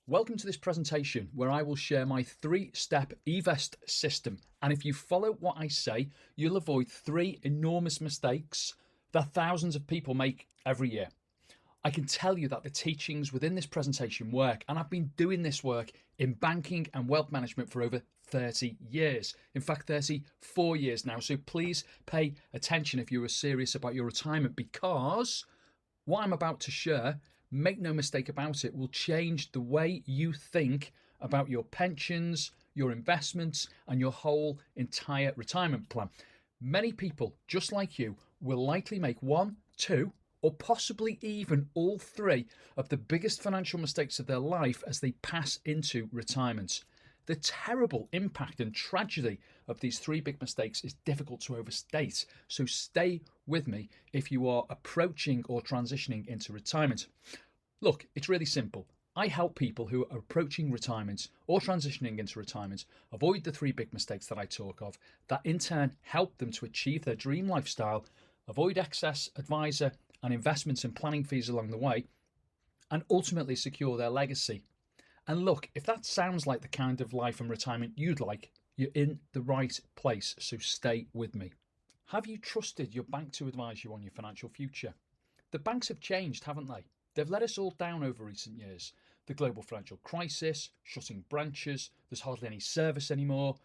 Welcome to this presentation where I will share my 3-step eVest system, and if you follow what I say, you'll avoid 3 enormous mistakes that thousands of people make every year. I can tell you that the teachings within this presentation work, and I've been doing this work in banking and wealth management for over 30 years. In fact, 34 years now. So please pay attention if you are serious about your retirement, because what I'm about to share, make no mistake about it, will change the way you think about your pensions, your investments, and your whole entire retirement plan. Many people, just like you, will likely make 1, 2, or possibly even all 3 of the biggest financial mistakes of their life as they pass into retirement. The terrible impact and tragedy of these 3 big mistakes is difficult to overstate, so stay with me if you are approaching or transitioning into retirement. Look, it's really simple. I help people who are approaching retirement or transitioning into retirement avoid the 3 big mistakes that I talk of, that in turn help them to achieve their dream lifestyle, avoid excess advisor and investments and planning fees along the way, and ultimately secure their legacy. And look, if that sounds like the kind of life and retirement you'd like, you're in the right place, so stay with me. Have you trusted your bank to advise you on your financial future? The banks have changed, haven't they? They've let us all down over recent years. The global financial crisis, shutting branches, there's hardly any service anymore.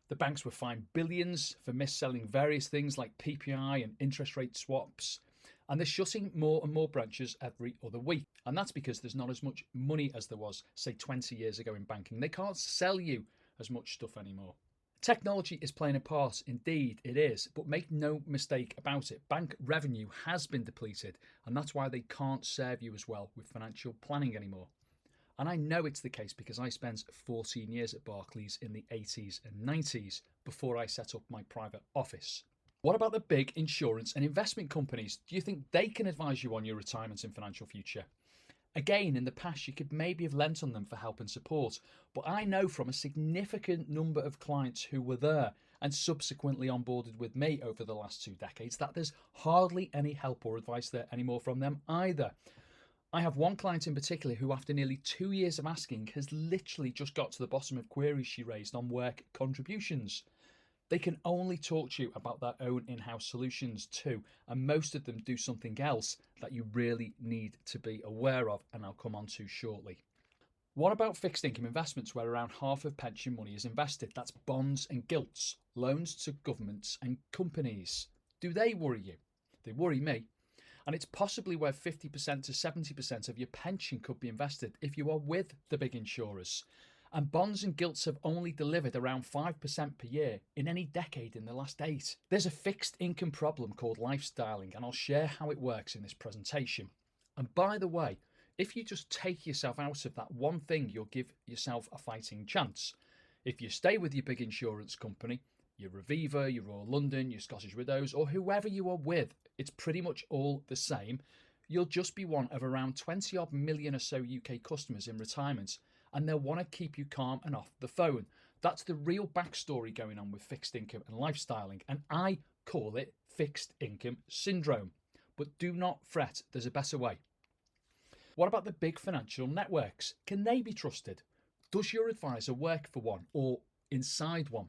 The banks were fined billions for mis-selling various things like PPI and interest rate swaps. And they're shutting more and more branches every other week. And that's because there's not as much money as there was, say, 20 years ago in banking. They can't sell you as much stuff anymore. Technology is playing a part, indeed it is, but make no mistake about it, bank revenue has been depleted, and that's why they can't serve you as well with financial planning anymore. And I know it's the case because I spent 14 years at Barclays in the 80s and 90s before I set up my private office. What about the big insurance and investment companies? Do you think they can advise you on your retirement and financial future? Again, in the past, you could maybe have lent on them for help and support, but I know from a significant number of clients who were there and subsequently onboarded with me over the last 2 decades that there's hardly any help or advice there anymore from them either. I have one client in particular who, after nearly 2 years of asking, has literally just got to the bottom of queries she raised on work contributions. They can only talk to you about their own in-house solutions too, and most of them do something else that you really need to be aware of, and I'll come on to shortly. What about fixed income investments where around half of pension money is invested? That's bonds and gilts, loans to governments and companies. Do they worry you? They worry me. And it's possibly where 50% to 70% of your pension could be invested if you are with the big insurers. And bonds and gilts have only delivered around 5% per year in any decade in the last 8. There's a fixed income problem called lifestyling, and I'll share how it works in this presentation. And by the way, if you just take yourself out of that one thing, you'll give yourself a fighting chance. If you stay with your big insurance company, your Aviva, your Royal London, your Scottish Widows, or whoever you are with, it's pretty much all the same. You'll just be one of around 20 odd million or so UK customers in retirement, and they'll want to keep you calm and off the phone. That's the real backstory going on with fixed income and lifestyling, and I call it fixed income syndrome. But do not fret, there's a better way. What about the big financial networks? Can they be trusted? Does your advisor work for one or inside one?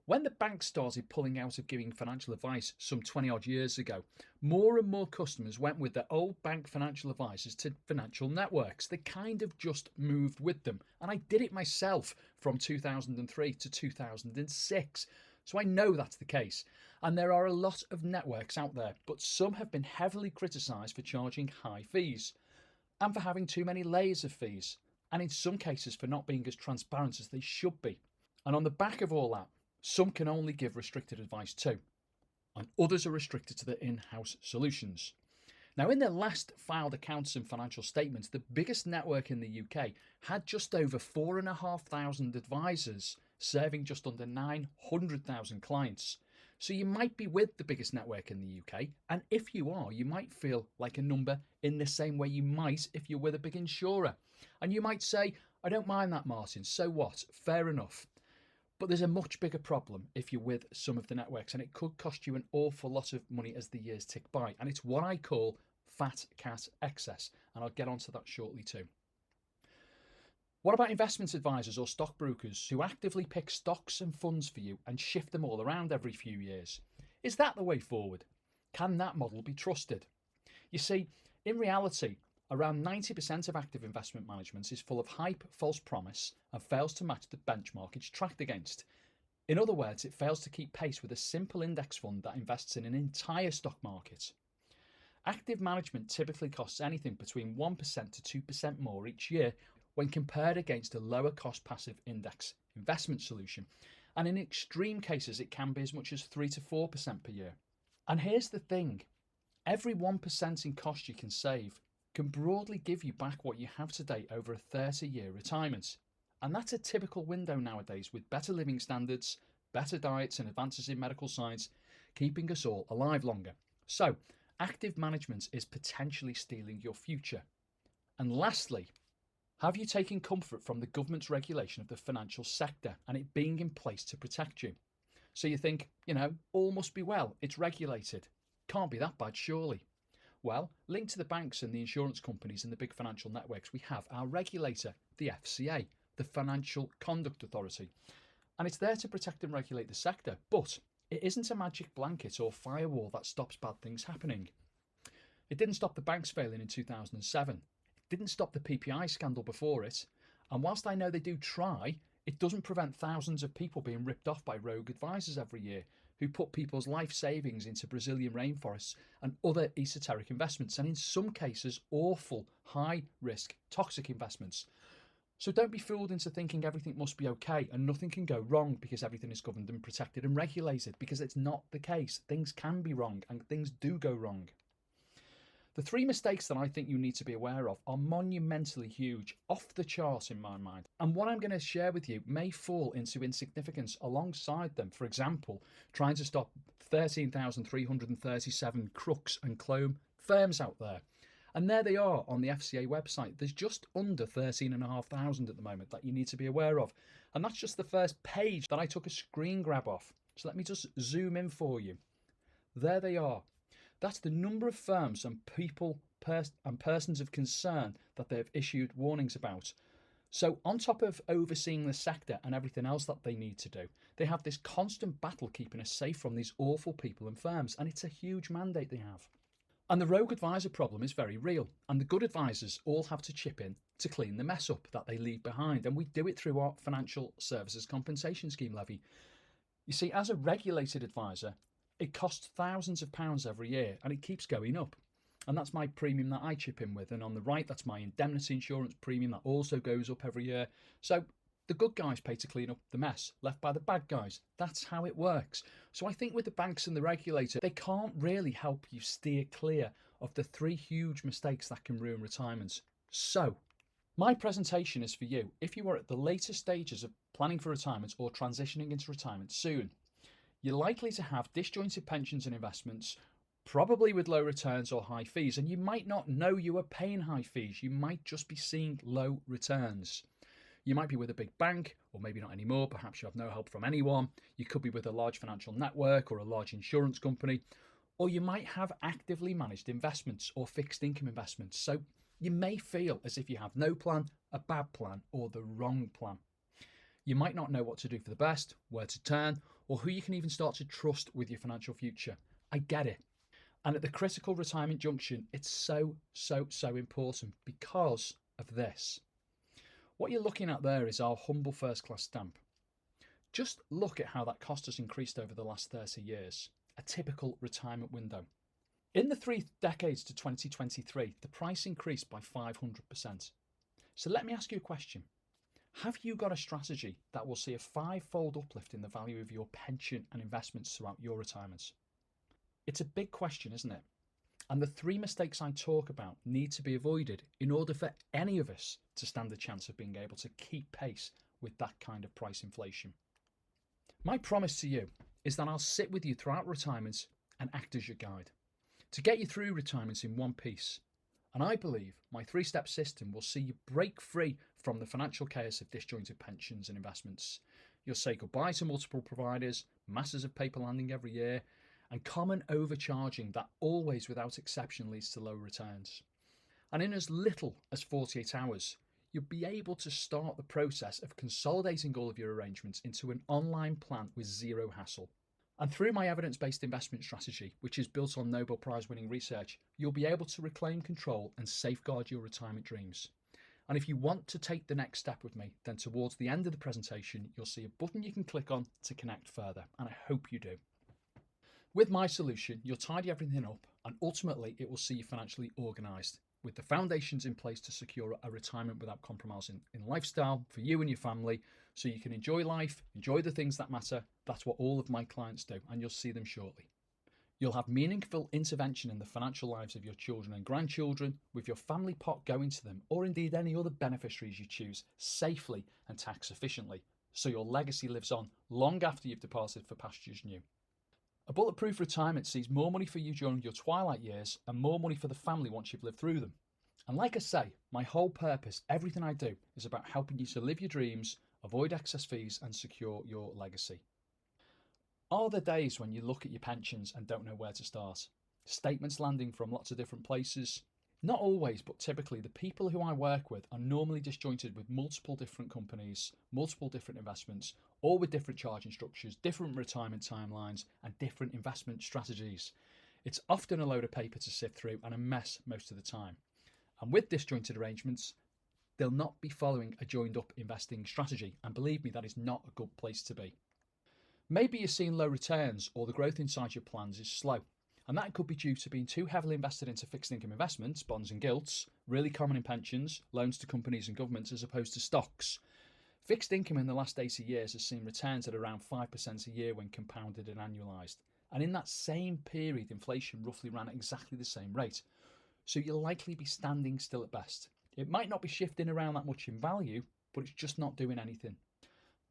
When the bank started pulling out of giving financial advice some 20 odd years ago, more and more customers went with their old bank financial advisors to financial networks. They kind of just moved with them. And I did it myself from 2003 to 2006. So I know that's the case. And there are a lot of networks out there, but some have been heavily criticised for charging high fees and for having too many layers of fees, and in some cases for not being as transparent as they should be. And on the back of all that, some can only give restricted advice too, and others are restricted to their in-house solutions. Now, in their last filed accounts and financial statements, the biggest network in the UK had just over 4,500 advisors, serving just under 900,000 clients. So you might be with the biggest network in the UK, and if you are, you might feel like a number in the same way you might if you're with a big insurer. And you might say, I don't mind that, Martin, so what? Fair enough. But there's a much bigger problem if you're with some of the networks, and it could cost you an awful lot of money as the years tick by. And it's what I call fat cat excess, and I'll get onto that shortly too. What about investment advisors or stockbrokers who actively pick stocks and funds for you and shift them all around every few years? Is that the way forward? Can that model be trusted? You see, in reality, around 90% of active investment management is full of hype, false promise, and fails to match the benchmark it's tracked against. In other words, it fails to keep pace with a simple index fund that invests in an entire stock market. Active management typically costs anything between 1% to 2% more each year when compared against a lower cost passive index investment solution. And in extreme cases, it can be as much as 3 to 4% per year. And here's the thing, every 1% in cost you can save can broadly give you back what you have today over a 30-year retirement. And that's a typical window nowadays, with better living standards, better diets and advances in medical science, keeping us all alive longer. So, active management is potentially stealing your future. And lastly, have you taken comfort from the government's regulation of the financial sector and it being in place to protect you? So you think, all must be well, it's regulated. Can't be that bad, surely. Well, linked to the banks and the insurance companies and the big financial networks, we have our regulator, the FCA, the Financial Conduct Authority. And it's there to protect and regulate the sector, but it isn't a magic blanket or firewall that stops bad things happening. It didn't stop the banks failing in 2007. It didn't stop the PPI scandal before it. And whilst I know they do try, it doesn't prevent thousands of people being ripped off by rogue advisors every year who put people's life savings into Brazilian rainforests and other esoteric investments, and in some cases, awful, high-risk, toxic investments. So don't be fooled into thinking everything must be okay and nothing can go wrong because everything is governed and protected and regulated, because it's not the case. Things can be wrong and things do go wrong. The three mistakes that I think you need to be aware of are monumentally huge, off the chart in my mind. And what I'm going to share with you may fall into insignificance alongside them. For example, trying to stop 13,337 crooks and clone firms out there. And there they are on the FCA website. There's just under 13,500 at the moment that you need to be aware of. And that's just the first page that I took a screen grab off. So let me just zoom in for you. There they are. That's the number of firms and people and persons of concern that they've issued warnings about. So on top of overseeing the sector and everything else that they need to do, they have this constant battle keeping us safe from these awful people and firms, and it's a huge mandate they have. And the rogue advisor problem is very real, and the good advisors all have to chip in to clean the mess up that they leave behind, and we do it through our Financial Services Compensation Scheme levy. You see, as a regulated advisor, it costs thousands of pounds every year and it keeps going up. And that's my premium that I chip in with. And on the right, that's my indemnity insurance premium that also goes up every year. So the good guys pay to clean up the mess left by the bad guys. That's how it works. So I think with the banks and the regulator, they can't really help you steer clear of the three huge mistakes that can ruin retirement. So my presentation is for you if you are at the later stages of planning for retirement or transitioning into retirement soon. You're likely to have disjointed pensions and investments, probably with low returns or high fees, and you might not know you are paying high fees. You might just be seeing low returns. You might be with a big bank, or maybe not anymore. Perhaps you have no help from anyone. You could be with a large financial network or a large insurance company, or you might have actively managed investments or fixed income investments. So you may feel as if you have no plan, a bad plan, or the wrong plan. You might not know what to do for the best, where to turn, or who you can even start to trust with your financial future. I get it. And at the critical retirement junction, it's so important because of this. What you're looking at there is our humble first class stamp. Just look at how that cost has increased over the last 30 years, a typical retirement window. In the 3 decades to 2023, the price increased by 500%. So let me ask you a question. Have you got a strategy that will see a 5-fold uplift in the value of your pension and investments throughout your retirement? It's a big question, isn't it? And the 3 mistakes I talk about need to be avoided in order for any of us to stand a chance of being able to keep pace with that kind of price inflation. My promise to you is that I'll sit with you throughout retirement and act as your guide to get you through retirement in one piece. And I believe my 3-step system will see you break free from the financial chaos of disjointed pensions and investments. You'll say goodbye to multiple providers, masses of paper landing every year, and common overcharging that always without exception leads to low returns. And in as little as 48 hours, you'll be able to start the process of consolidating all of your arrangements into an online plan with zero hassle. And through my evidence-based investment strategy, which is built on Nobel Prize-winning research, you'll be able to reclaim control and safeguard your retirement dreams. And if you want to take the next step with me, then towards the end of the presentation, you'll see a button you can click on to connect further, and I hope you do. With my solution, you'll tidy everything up, and ultimately it will see you financially organised, with the foundations in place to secure a retirement without compromising in lifestyle for you and your family, so you can enjoy life, enjoy the things that matter. That's what all of my clients do, and you'll see them shortly. You'll have meaningful intervention in the financial lives of your children and grandchildren, with your family pot going to them, or indeed any other beneficiaries you choose, safely and tax efficiently, so your legacy lives on long after you've departed for pastures new. A bulletproof retirement sees more money for you during your twilight years and more money for the family once you've lived through them. And like I say, my whole purpose, everything I do, is about helping you to live your dreams, avoid excess fees and secure your legacy. Are there days when you look at your pensions and don't know where to start? Statements landing from lots of different places? Not always, but typically the people who I work with are normally disjointed with multiple different companies, multiple different investments, all with different charging structures, different retirement timelines, and different investment strategies. It's often a load of paper to sift through and a mess most of the time. And with disjointed arrangements, they'll not be following a joined up investing strategy. And believe me, that is not a good place to be. Maybe you're seeing low returns or the growth inside your plans is slow. And that could be due to being too heavily invested into fixed income investments, bonds and gilts, really common in pensions, loans to companies and governments as opposed to stocks. Fixed income in the last 80 years has seen returns at around 5% a year when compounded and annualised. And in that same period, inflation roughly ran at exactly the same rate. So you'll likely be standing still at best. It might not be shifting around that much in value, but it's just not doing anything.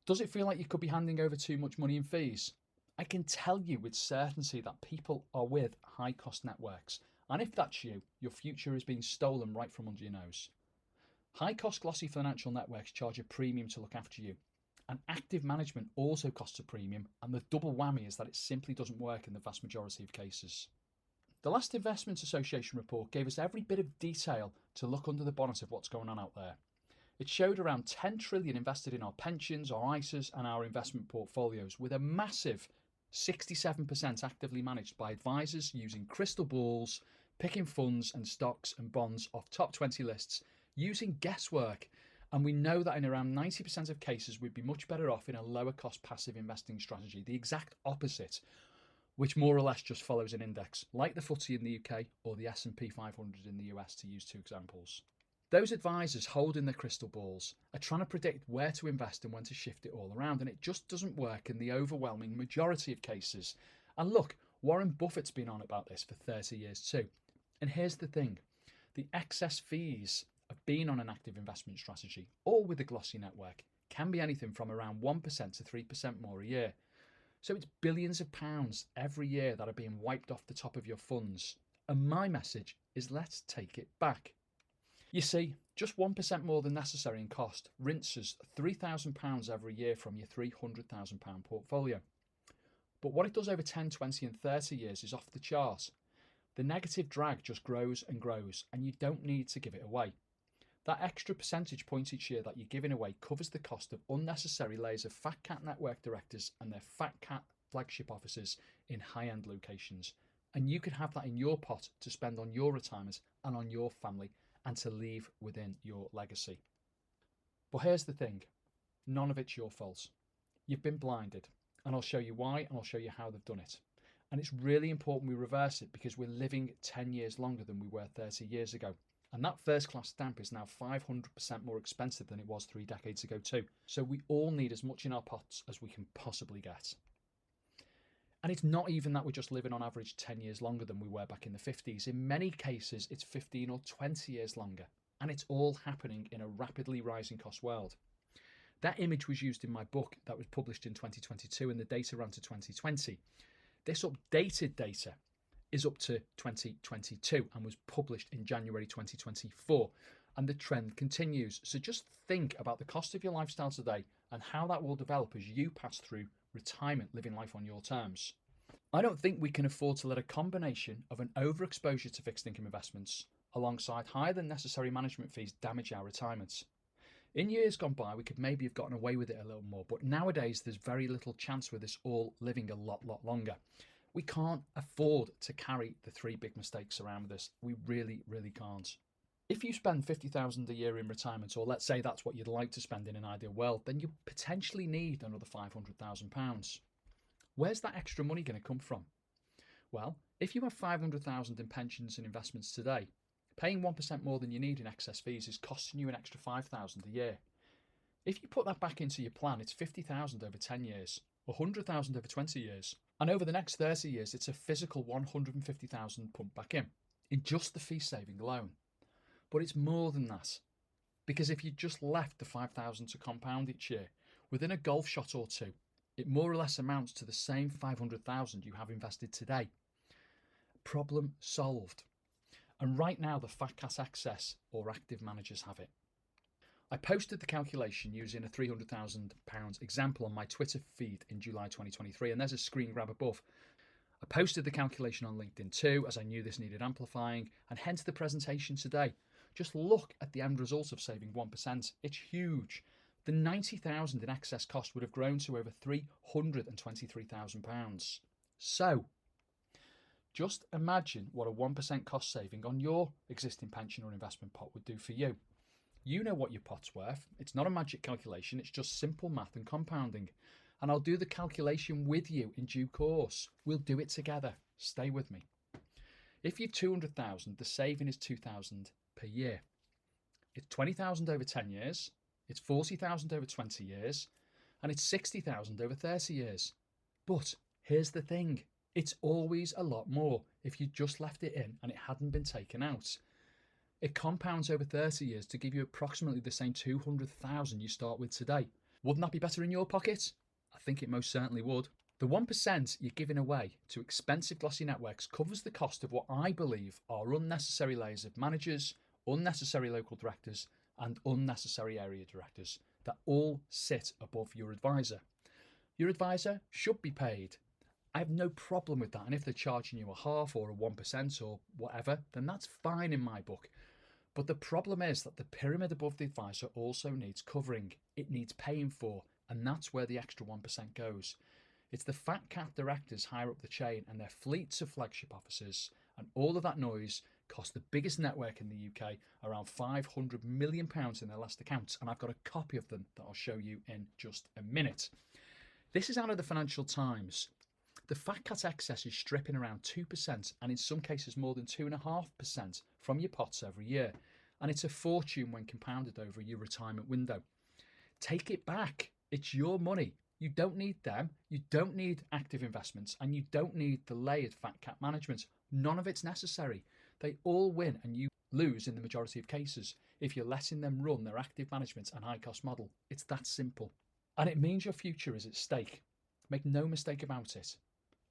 Does it feel like you could be handing over too much money in fees? I can tell you with certainty that people are with high cost networks. And if that's you, your future is being stolen right from under your nose. High cost glossy financial networks charge a premium to look after you. And active management also costs a premium, and the double whammy is that it simply doesn't work in the vast majority of cases. The last Investment Association report gave us every bit of detail to look under the bonnet of what's going on out there. It showed around 10 trillion invested in our pensions, our ISAs and our investment portfolios, with a massive 67% actively managed by advisors using crystal balls, picking funds and stocks and bonds off top 20 lists, using guesswork. And we know that in around 90% of cases, we'd be much better off in a lower cost passive investing strategy, the exact opposite, which more or less just follows an index, like the FTSE in the UK or the S&P 500 in the US, to use two examples. Those advisors holding their crystal balls are trying to predict where to invest and when to shift it all around, and it just doesn't work in the overwhelming majority of cases. And look, Warren Buffett's been on about this for 30 years too. And here's the thing, the excess fees of being on an active investment strategy or with a glossy network can be anything from around 1% to 3% more a year. So it's billions of pounds every year that are being wiped off the top of your funds. And my message is, let's take it back. You see, just 1% more than necessary in cost rinses £3,000 every year from your £300,000 portfolio. But what it does over 10, 20 and 30 years is off the chart. The negative drag just grows and grows, and you don't need to give it away. That extra percentage point each year that you're giving away covers the cost of unnecessary layers of fat cat network directors and their fat cat flagship offices in high-end locations. And you can have that in your pot to spend on your retirement and on your family, and to leave within your legacy. But here's the thing, none of it's your fault. You've been blinded, and I'll show you why, and I'll show you how they've done it. And it's really important we reverse it, because we're living 10 years longer than we were 30 years ago. And that first class stamp is now 500% more expensive than it was 3 decades ago too. So we all need as much in our pots as we can possibly get. And it's not even that we're just living on average 10 years longer than we were back in the 50s. In many cases, it's 15 or 20 years longer. And it's all happening in a rapidly rising cost world. That image was used in my book that was published in 2022, and the data ran to 2020. This updated data is up to 2022 and was published in January 2024. And the trend continues. So just think about the cost of your lifestyle today and how that will develop as you pass through retirement, living life on your terms. I don't think we can afford to let a combination of an overexposure to fixed income investments alongside higher than necessary management fees damage our retirements. In years gone by, we could maybe have gotten away with it a little more, but nowadays there's very little chance with us all living a lot longer. We can't afford to carry the three big mistakes around with us. We really can't. If you spend $50,000 a year in retirement, or let's say that's what you'd like to spend in an ideal world, then you potentially need another £500,000. Where's that extra money going to come from? Well, if you have $500,000 in pensions and investments today, paying 1% more than you need in excess fees is costing you an extra $5,000 a year. If you put that back into your plan, it's $50,000 over 10 years, $100,000 over 20 years. And over the next 30 years, it's a physical $150,000 pumped back in just the fee saving alone. But it's more than that. Because if you just left the $5,000 to compound each year, within a golf shot or two, it more or less amounts to the same $500,000 you have invested today. Problem solved. And right now, the Fat Cat Excess or active managers have it. I posted the calculation using a £300,000 example on my Twitter feed in July 2023, and there's a screen grab above. I posted the calculation on LinkedIn too, as I knew this needed amplifying, and hence the presentation today. Just look at the end result of saving 1%. It's huge. The $90,000 in excess cost would have grown to over £323,000. So, just imagine what a 1% cost saving on your existing pension or investment pot would do for you. You know what your pot's worth. It's not a magic calculation, it's just simple math and compounding. And I'll do the calculation with you in due course. We'll do it together. Stay with me. If you've 200,000, the saving is 2,000 per year. It's 20,000 over 10 years, it's 40,000 over 20 years, and it's 60,000 over 30 years. But here's the thing. It's always a lot more if you just left it in and it hadn't been taken out. It compounds over 30 years to give you approximately the same 200,000 you start with today. Wouldn't that be better in your pocket? I think it most certainly would. The 1% you're giving away to expensive glossy networks covers the cost of what I believe are unnecessary layers of managers, unnecessary local directors, and unnecessary area directors that all sit above your advisor. Your advisor should be paid. I have no problem with that, and if they're charging you a half or a 1% or whatever, then that's fine in my book. But the problem is that the pyramid above the advisor also needs covering. It needs paying for, and that's where the extra 1% goes. It's the fat cat directors higher up the chain and their fleets of flagship offices, and all of that noise cost the biggest network in the UK around £500 million in their last accounts, and I've got a copy of them that I'll show you in just a minute. This is out of the Financial Times. The Fat Cat Excess is stripping around 2% and in some cases more than 2.5% from your pots every year, and it's a fortune when compounded over your retirement window. Take it back. It's your money. You don't need them, you don't need active investments, and you don't need the layered Fat Cat management. None of it's necessary. They all win and you lose in the majority of cases if you're letting them run their active management and high cost model. It's that simple. And it means your future is at stake. Make no mistake about it.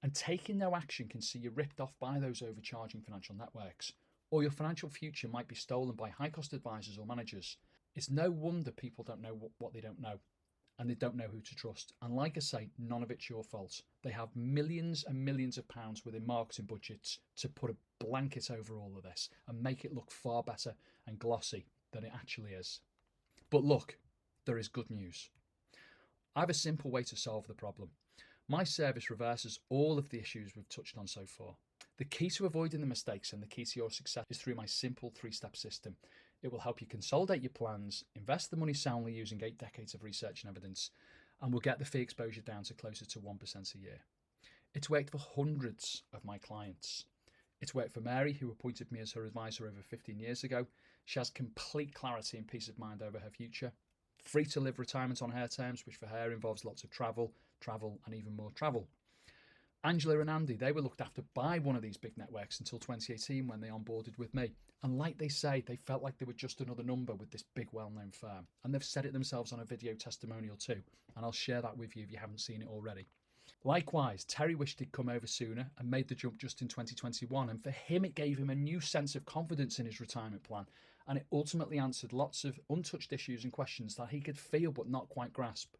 And taking no action can see you ripped off by those overcharging financial networks, or your financial future might be stolen by high cost advisors or managers. It's no wonder people don't know what they don't know, and they don't know who to trust. And like I say, none of it's your fault. They have millions and millions of pounds within marketing budgets to put a blanket over all of this and make it look far better and glossy than it actually is. But look, there is good news. I have a simple way to solve the problem. My service reverses all of the issues we've touched on so far. The key to avoiding the mistakes and the key to your success is through my simple 3-step system. It will help you consolidate your plans, invest the money soundly using 8 decades of research and evidence, and will get the fee exposure down to closer to 1% a year. It's worked for hundreds of my clients. It's worked for Mary, who appointed me as her advisor over 15 years ago. She has complete clarity and peace of mind over her future. Free to live retirement on her terms, which for her involves lots of travel, and even more travel. Angela and Andy, they were looked after by one of these big networks until 2018 when they onboarded with me. And like they say, they felt like they were just another number with this big well-known firm. And they've said it themselves on a video testimonial too. And I'll share that with you if you haven't seen it already. Likewise, Terry wished he'd come over sooner and made the jump just in 2021. And for him, it gave him a new sense of confidence in his retirement plan. And it ultimately answered lots of untouched issues and questions that he could feel but not quite grasp.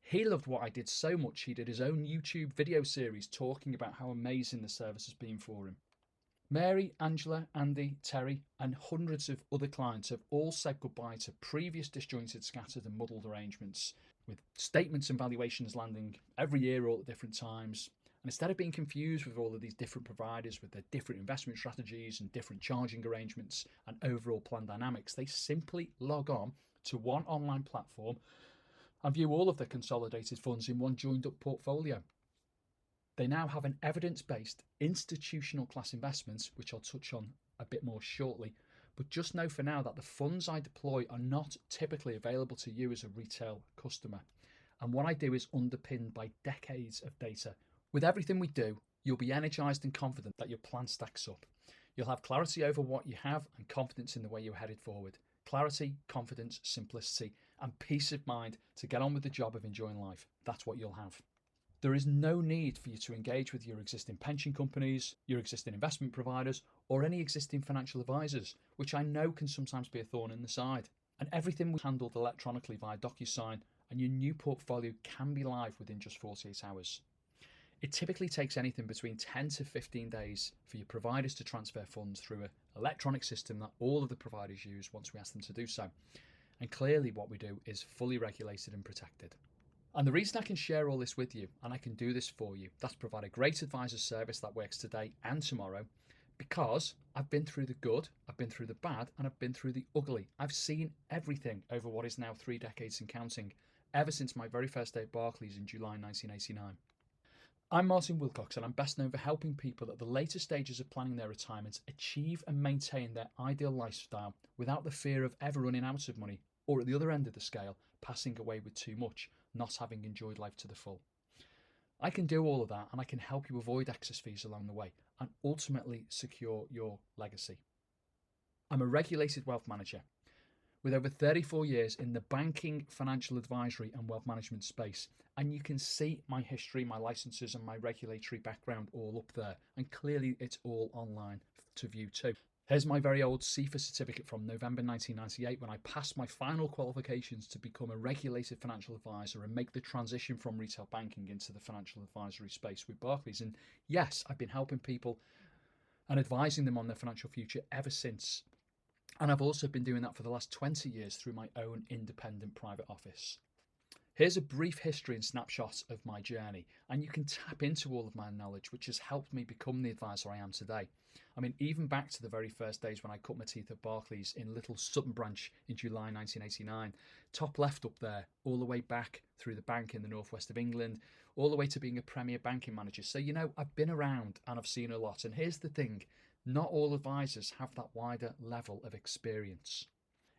He loved what I did so much, he did his own YouTube video series talking about how amazing the service has been for him. Mary, Angela, Andy, Terry, and hundreds of other clients have all said goodbye to previous disjointed, scattered, and muddled arrangements, with statements and valuations landing every year all at different times. And instead of being confused with all of these different providers with their different investment strategies and different charging arrangements and overall plan dynamics, they simply log on to one online platform and view all of their consolidated funds in one joined up portfolio. They now have an evidence-based institutional class investments, which I'll touch on a bit more shortly. But just know for now that the funds I deploy are not typically available to you as a retail customer. And what I do is underpinned by decades of data. With everything we do, you'll be energized and confident that your plan stacks up. You'll have clarity over what you have and confidence in the way you're headed forward. Clarity, confidence, simplicity, and peace of mind to get on with the job of enjoying life. That's what you'll have. There is no need for you to engage with your existing pension companies, your existing investment providers, or any existing financial advisors, which I know can sometimes be a thorn in the side. And everything will be handled electronically via DocuSign, and your new portfolio can be live within just 48 hours. It typically takes anything between 10 to 15 days for your providers to transfer funds through an electronic system that all of the providers use once we ask them to do so. And clearly what we do is fully regulated and protected. And the reason I can share all this with you, and I can do this for you, that's provide a great advisor service that works today and tomorrow, because I've been through the good, I've been through the bad, and I've been through the ugly. I've seen everything over what is now 3 decades and counting, ever since my very first day at Barclays in July 1989. I'm Martin Wilcocks, and I'm best known for helping people at the later stages of planning their retirement achieve and maintain their ideal lifestyle without the fear of ever running out of money, or at the other end of the scale, passing away with too much, not having enjoyed life to the full. I can do all of that, and I can help you avoid excess fees along the way and ultimately secure your legacy. I'm a regulated wealth manager with over 34 years in the banking, financial advisory and wealth management space. And you can see my history, my licenses and my regulatory background all up there. And clearly it's all online to view too. Here's my very old CIFA certificate from November 1998 when I passed my final qualifications to become a regulated financial advisor and make the transition from retail banking into the financial advisory space with Barclays. And yes, I've been helping people and advising them on their financial future ever since. And I've also been doing that for the last 20 years through my own independent private office. Here's a brief history and snapshot of my journey, and you can tap into all of my knowledge, which has helped me become the advisor I am today. I mean, even back to the very first days when I cut my teeth at Barclays in Little Sutton branch in July 1989, top left up there, all the way back through the bank in the northwest of England, all the way to being a premier banking manager. So, you know, I've been around and I've seen a lot. And here's the thing, not all advisors have that wider level of experience.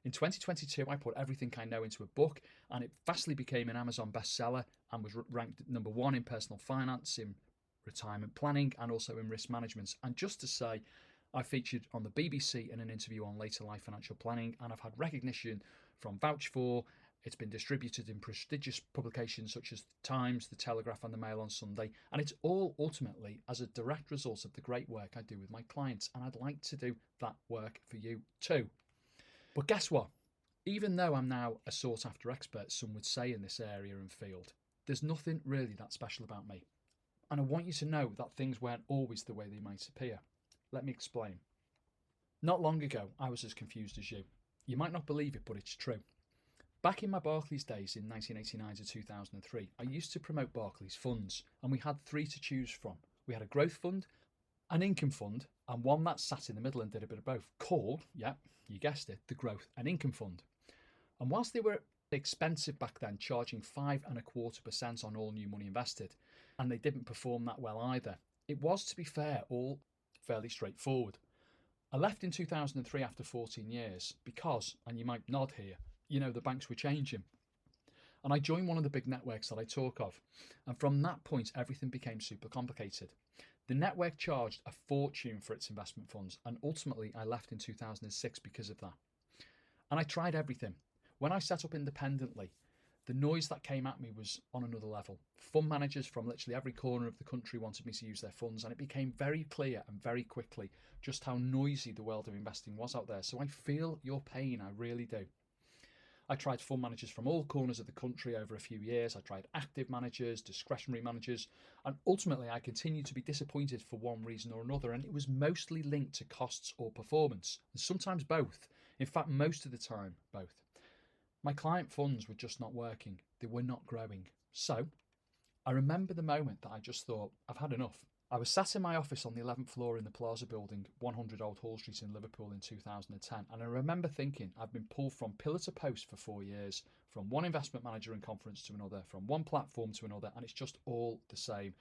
In 2022, I put everything I know into a book, and it fastly became an Amazon bestseller and was ranked number 1 in personal finance, in retirement planning, and also in risk management. And just to say, I featured on the BBC in an interview on later life financial planning, and I've had recognition from Vouch For. It's been distributed in prestigious publications such as The Times, The Telegraph, and The Mail on Sunday. And it's all ultimately as a direct result of the great work I do with my clients. And I'd like to do that work for you too. But guess what? Even though I'm now a sought after expert, some would say, in this area and field, there's nothing really that special about me. And I want you to know that things weren't always the way they might appear. Let me explain. Not long ago, I was as confused as you. You might not believe it, but it's true. Back in my Barclays days in 1989 to 2003, I used to promote Barclays funds, and we had 3 to choose from. We had a growth fund, an income fund, and one that sat in the middle and did a bit of both, called, yep, you guessed it, the Growth and Income Fund. And whilst they were expensive back then, charging 5.25% on all new money invested, and they didn't perform that well either, it was, to be fair, all fairly straightforward. I left in 2003 after 14 years because, and you might nod here, you know, the banks were changing. And I joined one of the big networks that I talk of. And from that point, everything became super complicated. The network charged a fortune for its investment funds, and ultimately I left in 2006 because of that. And I tried everything. When I set up independently, the noise that came at me was on another level. Fund managers from literally every corner of the country wanted me to use their funds, and it became very clear and very quickly just how noisy the world of investing was out there. So I feel your pain, I really do. I tried fund managers from all corners of the country over a few years. I tried active managers, discretionary managers, and ultimately I continued to be disappointed for one reason or another, and it was mostly linked to costs or performance, and sometimes both. In fact, most of the time, both. My client funds were just not working. They were not growing. So I remember the moment that I just thought, I've had enough. I was sat in my office on the 11th floor in the Plaza building, 100 Old Hall Street in Liverpool in 2010. And I remember thinking I've been pulled from pillar to post for 4 years, from one investment manager and conference to another, from one platform to another, and it's just all the same.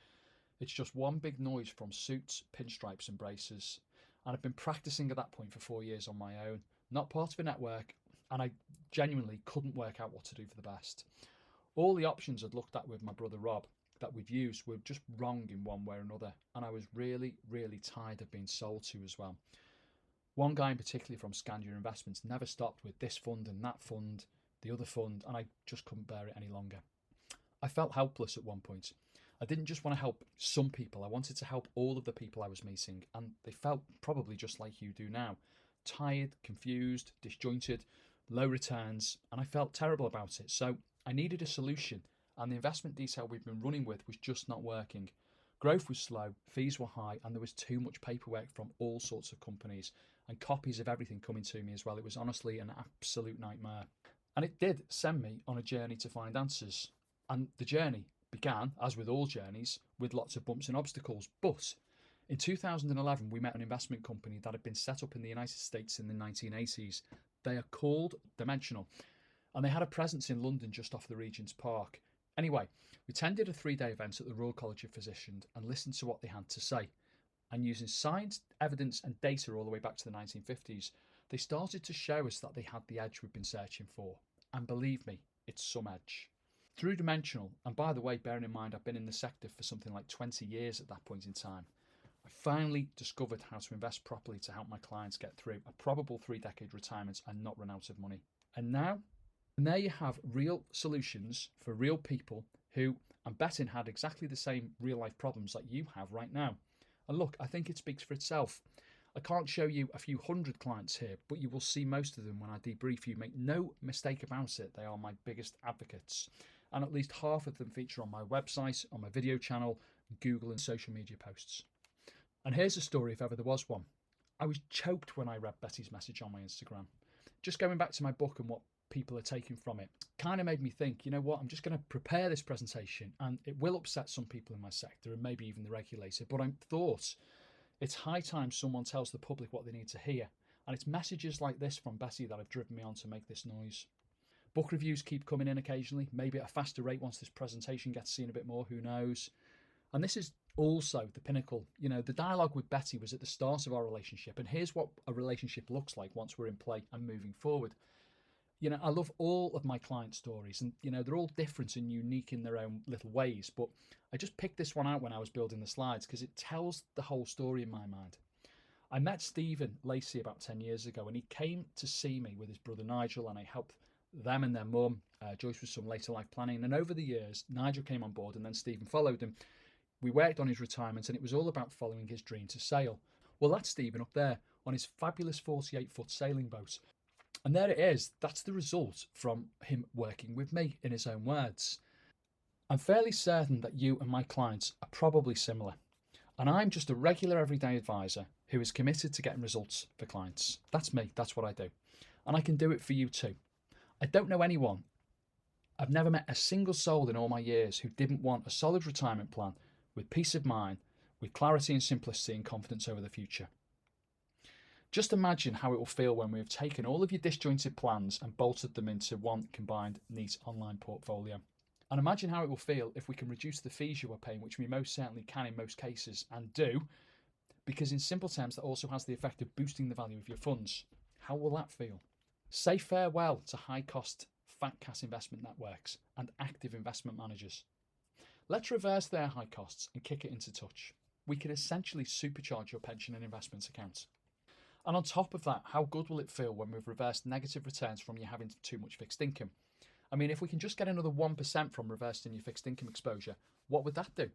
It's just one big noise from suits, pinstripes and braces. And I've been practicing at that point for 4 years on my own, not part of a network, and I genuinely couldn't work out what to do for the best. All the options I'd looked at with my brother Rob that we've used were just wrong in one way or another, and I was really, really tired of being sold to as well. One guy in particular from Scandia Investments never stopped with this fund and that fund, the other fund, and I just couldn't bear it any longer. I felt helpless at one point. I didn't just want to help some people, I wanted to help all of the people I was meeting, and they felt probably just like you do now. Tired, confused, disjointed, low returns, and I felt terrible about it. So I needed a solution, and the investment detail we've been running with was just not working. Growth was slow, fees were high, and there was too much paperwork from all sorts of companies and copies of everything coming to me as well. It was honestly an absolute nightmare. And it did send me on a journey to find answers. And the journey began, as with all journeys, with lots of bumps and obstacles. But in 2011, we met an investment company that had been set up in the United States in the 1980s. They are called Dimensional, and they had a presence in London just off the Regent's Park. Anyway, we attended a 3-day event at the Royal College of Physicians and listened to what they had to say. And using science, evidence and data all the way back to the 1950s, they started to show us that they had the edge we've been searching for. And believe me, it's some edge. Through Dimensional, and by the way, bearing in mind I've been in the sector for something like 20 years at that point in time, I finally discovered how to invest properly to help my clients get through a probable 3-decade retirement and not run out of money. And there you have real solutions for real people who, I'm betting, had exactly the same real life problems that you have right now. And look, I think it speaks for itself. I can't show you a few hundred clients here, but you will see most of them when I debrief you. Make no mistake about it, they are my biggest advocates. And at least half of them feature on my website, on my video channel, Google and social media posts. And here's a story if ever there was one. I was choked when I read Betty's message on my Instagram. Just going back to my book and what people are taking from it kind of made me think, you know what, I'm just going to prepare this presentation and it will upset some people in my sector and maybe even the regulator, but I thought it's high time someone tells the public what they need to hear, and it's messages like this from Betty that have driven me on to make this noise. Book reviews keep coming in occasionally, maybe at a faster rate once this presentation gets seen a bit more, who knows. And this is also the pinnacle. You know, the dialogue with Betty was at the start of our relationship, and here's what a relationship looks like once we're in play and moving forward. You know, I love all of my client stories, and, you know, they're all different and unique in their own little ways, but I just picked this one out when I was building the slides because it tells the whole story in my mind. I met Stephen Lacey about 10 years ago, and he came to see me with his brother Nigel, and I helped them and their mum, Joyce, with some later life planning. And over the years, Nigel came on board and then Stephen followed him. We worked on his retirement, and it was all about following his dream to sail. Well, that's Stephen up there on his fabulous 48-foot sailing boat. And there it is. That's the result from him working with me, in his own words. I'm fairly certain that you and my clients are probably similar. And I'm just a regular everyday advisor who is committed to getting results for clients. That's me. That's what I do. And I can do it for you too. I don't know anyone. I've never met a single soul in all my years who didn't want a solid retirement plan with peace of mind, with clarity and simplicity and confidence over the future. Just imagine how it will feel when we have taken all of your disjointed plans and bolted them into one combined, neat online portfolio. And imagine how it will feel if we can reduce the fees you are paying, which we most certainly can in most cases and do, because in simple terms, that also has the effect of boosting the value of your funds. How will that feel? Say farewell to high-cost, fat cat investment networks and active investment managers. Let's reverse their high costs and kick it into touch. We can essentially supercharge your pension and investments accounts. And on top of that, how good will it feel when we've reversed negative returns from you having too much fixed income? I mean, if we can just get another 1% from reversing your fixed income exposure, what would that do?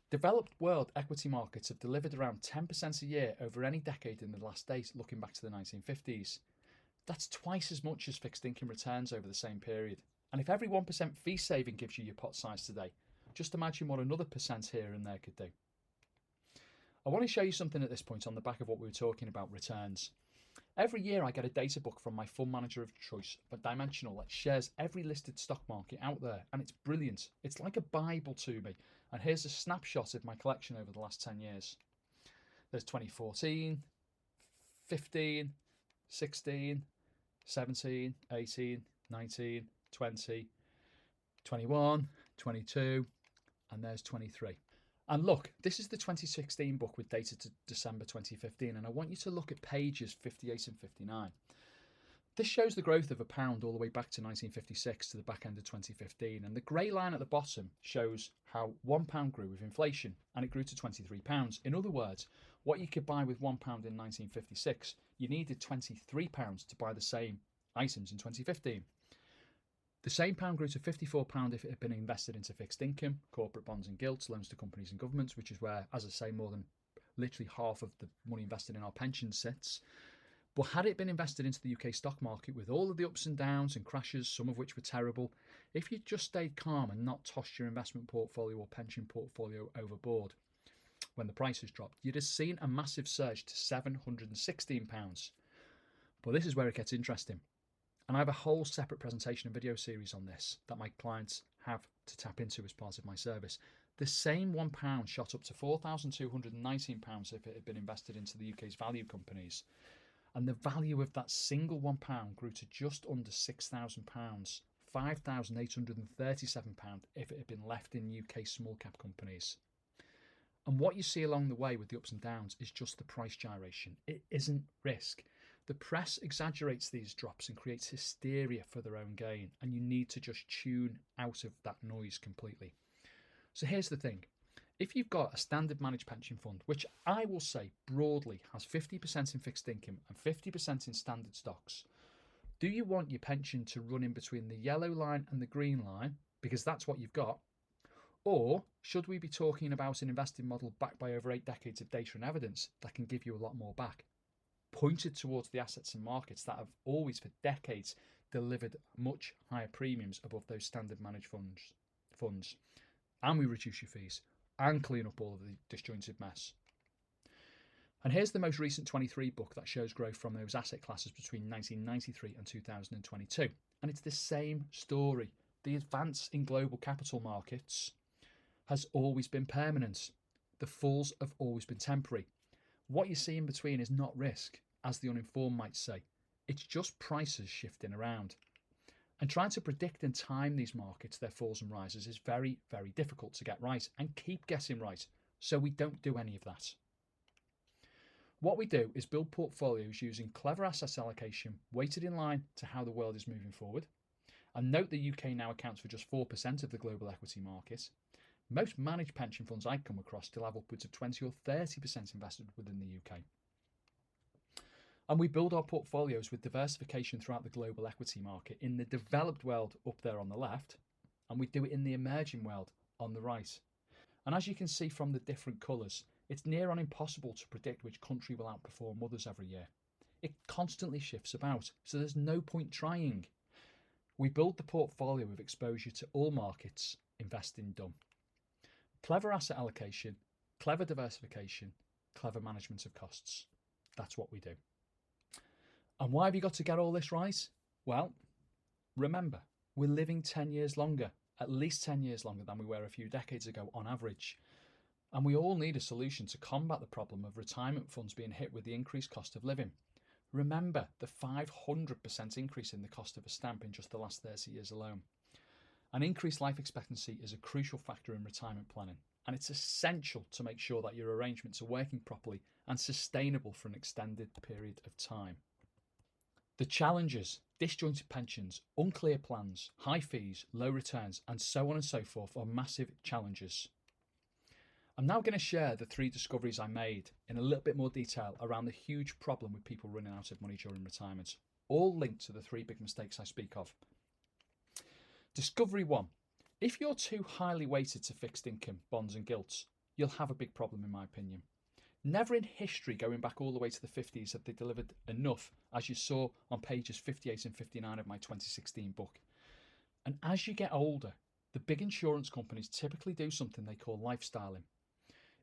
Developed world equity markets have delivered around 10% a year over any decade in the last days, looking back to the 1950s. That's twice as much as fixed income returns over the same period. And if every 1% fee saving gives you your pot size today, just imagine what another percent here and there could do. I want to show you something at this point on the back of what we were talking about, returns. Every year I get a data book from my fund manager of choice, but Dimensional, that shares every listed stock market out there, and it's brilliant. It's like a Bible to me. And here's a snapshot of my collection over the last 10 years. There's 2014, 15, 16, 17, 18, 19, 20, 21, 22, and there's 23. And look, this is the 2016 book with data to December 2015, and I want you to look at pages 58 and 59. This shows the growth of a pound all the way back to 1956 to the back end of 2015, and the grey line at the bottom shows how £1 grew with inflation, and it grew to £23. In other words, what you could buy with £1 in 1956, you needed £23 to buy the same items in 2015. The same pound grew to £54 if it had been invested into fixed income, corporate bonds and gilts, loans to companies and governments, which is where, as I say, more than literally half of the money invested in our pensions sits. But had it been invested into the UK stock market with all of the ups and downs and crashes, some of which were terrible, if you'd just stayed calm and not tossed your investment portfolio or pension portfolio overboard when the prices dropped, you'd have seen a massive surge to £716. But this is where it gets interesting. And I have a whole separate presentation and video series on this that my clients have to tap into as part of my service. The same £1 shot up to £4,219 if it had been invested into the UK's value companies. And the value of that single £1 grew to just under £6,000, £5,837 if it had been left in UK small cap companies. And what you see along the way with the ups and downs is just the price gyration. It isn't risk. The press exaggerates these drops and creates hysteria for their own gain, and you need to just tune out of that noise completely. So here's the thing. If you've got a standard managed pension fund, which I will say broadly has 50% in fixed income and 50% in standard stocks, do you want your pension to run in between the yellow line and the green line, because that's what you've got? Or should we be talking about an investing model backed by over 8 decades of data and evidence that can give you a lot more back, pointed towards the assets and markets that have always for decades delivered much higher premiums above those standard managed funds, and we reduce your fees and clean up all of the disjointed mess? And here's the most recent 23 book that shows growth from those asset classes between 1993 and 2022, and it's the same story. The advance in global capital markets has always been permanent. The falls have always been temporary. What you see in between is not risk, as the uninformed might say. It's just prices shifting around. And trying to predict and time these markets, their falls and rises, is very, very difficult to get right and keep getting right. So we don't do any of that. What we do is build portfolios using clever asset allocation, weighted in line to how the world is moving forward. And note the UK now accounts for just 4% of the global equity market. Most managed pension funds I come across still have upwards of 20 or 30% invested within the UK. And we build our portfolios with diversification throughout the global equity market in the developed world up there on the left, and we do it in the emerging world on the right. And as you can see from the different colours, it's near on impossible to predict which country will outperform others every year. It constantly shifts about, so there's no point trying. We build the portfolio with exposure to all markets, investing done. Clever asset allocation, clever diversification, clever management of costs. That's what we do. And why have you got to get all this right? Well, remember, we're living 10 years longer, at least 10 years longer than we were a few decades ago on average. And we all need a solution to combat the problem of retirement funds being hit with the increased cost of living. Remember the 500% increase in the cost of a stamp in just the last 30 years alone. An increased life expectancy is a crucial factor in retirement planning, and it's essential to make sure that your arrangements are working properly and sustainable for an extended period of time. The challenges, disjointed pensions, unclear plans, high fees, low returns, and so on and so forth are massive challenges. I'm now going to share the 3 discoveries I made in a little bit more detail around the huge problem with people running out of money during retirement, all linked to the 3 big mistakes I speak of. Discovery 1. If you're too highly weighted to fixed income, bonds and gilts, you'll have a big problem in my opinion. Never in history, going back all the way to the 50s, have they delivered enough, as you saw on pages 58 and 59 of my 2016 book. And as you get older, the big insurance companies typically do something they call lifestyling.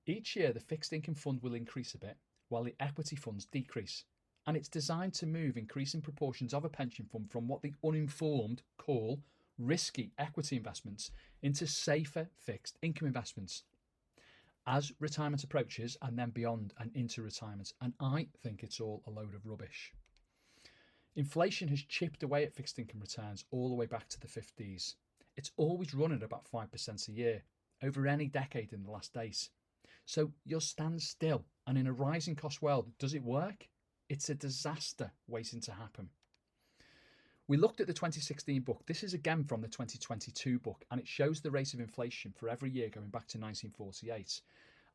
Each year, the fixed income fund will increase a bit, while the equity funds decrease. And it's designed to move increasing proportions of a pension fund from what the uninformed call risky equity investments into safer fixed income investments as retirement approaches, and then beyond and into retirement. And I think it's all a load of rubbish. Inflation has chipped away at fixed income returns all the way back to the 50s. It's always run at about 5% a year over any decade in the last days. So you'll stand still, and in a rising cost world, does it work? It's a disaster waiting to happen. We looked at the 2016 book. This is again from the 2022 book, and it shows the rate of inflation for every year going back to 1948.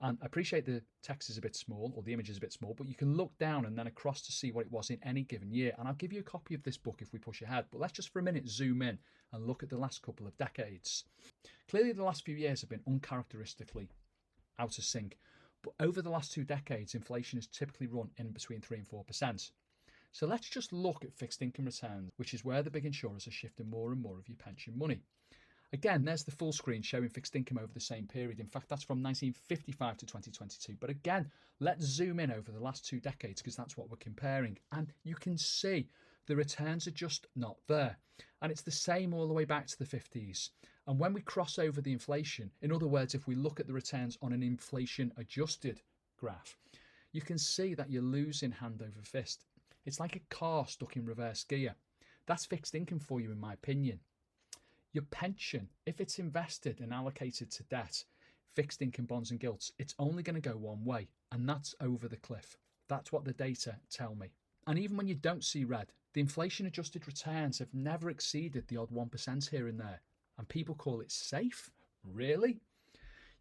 And I appreciate the text is a bit small, or the image is a bit small, but you can look down and then across to see what it was in any given year. And I'll give you a copy of this book if we push ahead, but let's just for a minute zoom in and look at the last couple of decades. Clearly the last few years have been uncharacteristically out of sync, but over the last 2 decades, inflation has typically run in between 3 and 4%. So let's just look at fixed income returns, which is where the big insurers are shifting more and more of your pension money. Again, there's the full screen showing fixed income over the same period. In fact, that's from 1955 to 2022. But again, let's zoom in over the last 2 decades because that's what we're comparing. And you can see the returns are just not there. And it's the same all the way back to the 50s. And when we cross over the inflation, in other words, if we look at the returns on an inflation adjusted graph, you can see that you're losing hand over fist. It's like a car stuck in reverse gear. That's fixed income for you, in my opinion. Your pension, if it's invested and allocated to debt, fixed income bonds and gilts, it's only going to go one way, and that's over the cliff. That's what the data tell me. And even when you don't see red, the inflation adjusted returns have never exceeded the odd 1% here and there. And people call it safe? Really?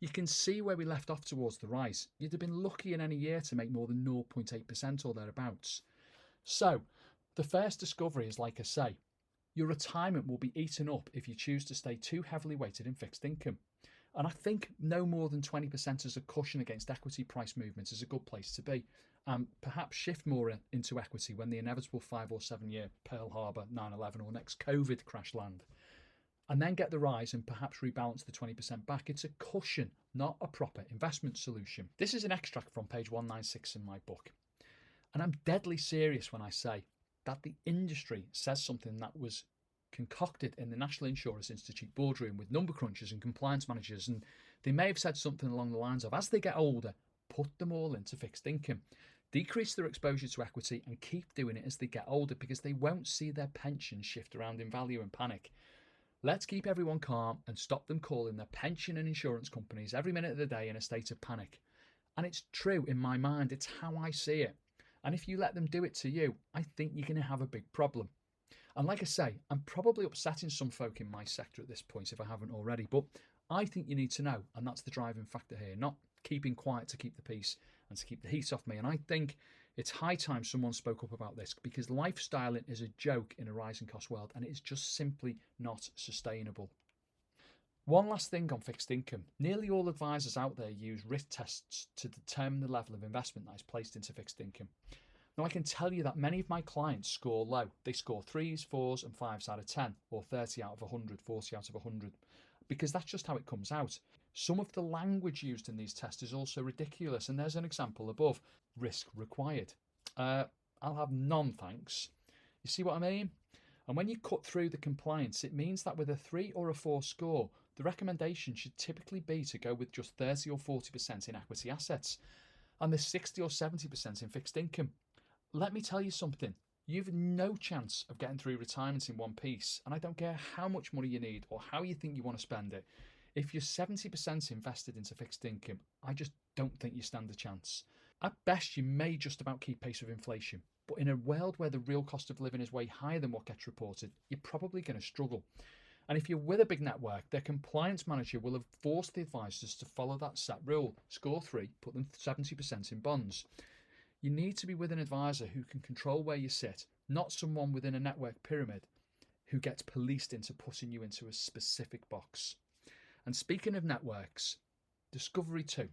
You can see where we left off towards the rise. You'd have been lucky in any year to make more than 0.8% or thereabouts. So the first discovery is, like I say, your retirement will be eaten up if you choose to stay too heavily weighted in fixed income. And I think no more than 20% as a cushion against equity price movements is a good place to be. Perhaps shift more into equity when the inevitable 5 or 7 year Pearl Harbor, 9/11 or next COVID crash land. And then get the rise and perhaps rebalance the 20% back. It's a cushion, not a proper investment solution. This is an extract from page 196 in my book. And I'm deadly serious when I say that the industry says something that was concocted in the National Insurance Institute boardroom with number crunchers and compliance managers. And they may have said something along the lines of, as they get older, put them all into fixed income, decrease their exposure to equity and keep doing it as they get older because they won't see their pensions shift around in value and panic. Let's keep everyone calm and stop them calling their pension and insurance companies every minute of the day in a state of panic. And it's true in my mind. It's how I see it. And if you let them do it to you, I think you're going to have a big problem. And like I say, I'm probably upsetting some folk in my sector at this point if I haven't already, but I think you need to know, and that's the driving factor here, not keeping quiet to keep the peace and to keep the heat off me. And I think it's high time someone spoke up about this because lifestyling is a joke in a rising cost world and it's just simply not sustainable. One last thing on fixed income. Nearly all advisors out there use risk tests to determine the level of investment that is placed into fixed income. Now, I can tell you that many of my clients score low. They score 3s, 4s and 5s out of 10, or 30 out of 100, 40 out of 100, because that's just how it comes out. Some of the language used in these tests is also ridiculous, and there's an example above. Risk required. I'll have none, thanks. You see what I mean? And when you cut through the compliance, it means that with a 3 or a 4 score, the recommendation should typically be to go with just 30 or 40% in equity assets and the 60 or 70% in fixed income. Let me tell you something. You've no chance of getting through retirement in one piece, and I don't care how much money you need or how you think you want to spend it. If you're 70% invested into fixed income, I just don't think you stand a chance. At best, you may just about keep pace with inflation, but in a world where the real cost of living is way higher than what gets reported, you're probably going to struggle. And if you're with a big network, their compliance manager will have forced the advisors to follow that set rule. Score 3, put them 70% in bonds. You need to be with an advisor who can control where you sit, not someone within a network pyramid who gets policed into putting you into a specific box. And speaking of networks, Discovery 2.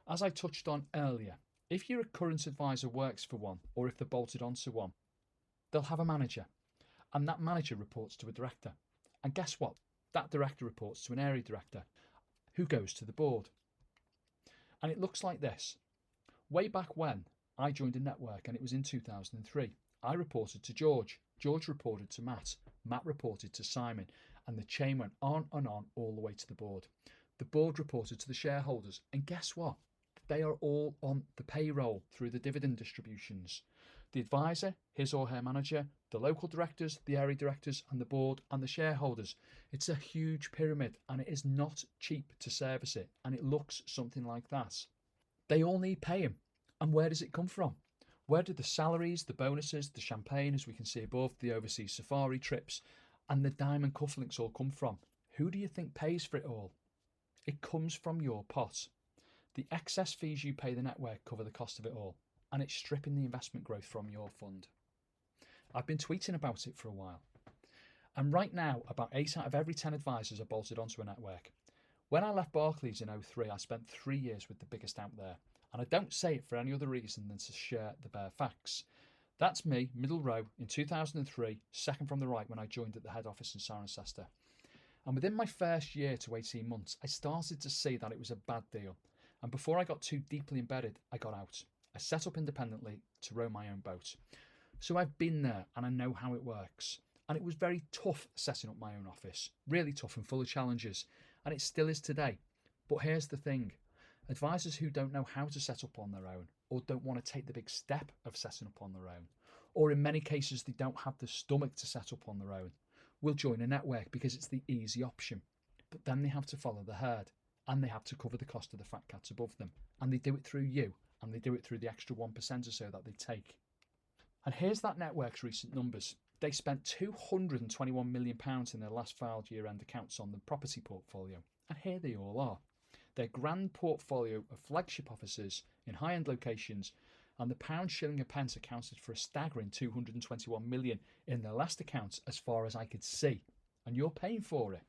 As I touched on earlier, If your current advisor works for one, or if they're bolted onto one, they'll have a manager, and that manager reports to a director. And guess what? That director reports to an area director, who goes to the board. And it looks like this. Way back when I joined a network, and it was in 2003, I reported to George. George reported to Matt. Matt reported to Simon. And the chain went on and on all the way to the board. The board reported to the shareholders. And guess what? They are all on the payroll through the dividend distributions. The advisor, his or her manager, the local directors, the area directors, and the board and the shareholders. It's a huge pyramid, and it is not cheap to service it. And it looks something like that. They all need paying. And where does it come from? Where do the salaries, the bonuses, the champagne, as we can see above, the overseas safari trips, and the diamond cufflinks all come from? Who do you think pays for it all? It comes from your pot. The excess fees you pay the network cover the cost of it all, and it's stripping the investment growth from your fund. I've been tweeting about it for a while. And right now, about 8 out of every 10 advisors are bolted onto a network. When I left Barclays in 2003, I spent 3 years with the biggest out there. And I don't say it for any other reason than to share the bare facts. That's me, middle row, in 2003, second from the right when I joined at the head office in Cirencester. And within my first year to 18 months, I started to see that it was a bad deal. And before I got too deeply embedded, I got out. I set up independently to row my own boat. So I've been there and I know how it works. And it was very tough setting up my own office, really tough and full of challenges. And it still is today. But here's the thing. Advisors who don't know how to set up on their own, or don't want to take the big step of setting up on their own, or in many cases they don't have the stomach to set up on their own, will join a network because it's the easy option. But then they have to follow the herd, and they have to cover the cost of the fat cats above them. And they do it through you, and they do it through the extra 1% or so that they take. And here's that network's recent numbers. They spent £221 million in their last filed year-end accounts on the property portfolio. And here they all are. Their grand portfolio of flagship offices in high-end locations, and the pound, shilling and pence accounted for a staggering 221 million in their last accounts as far as I could see. And you're paying for it.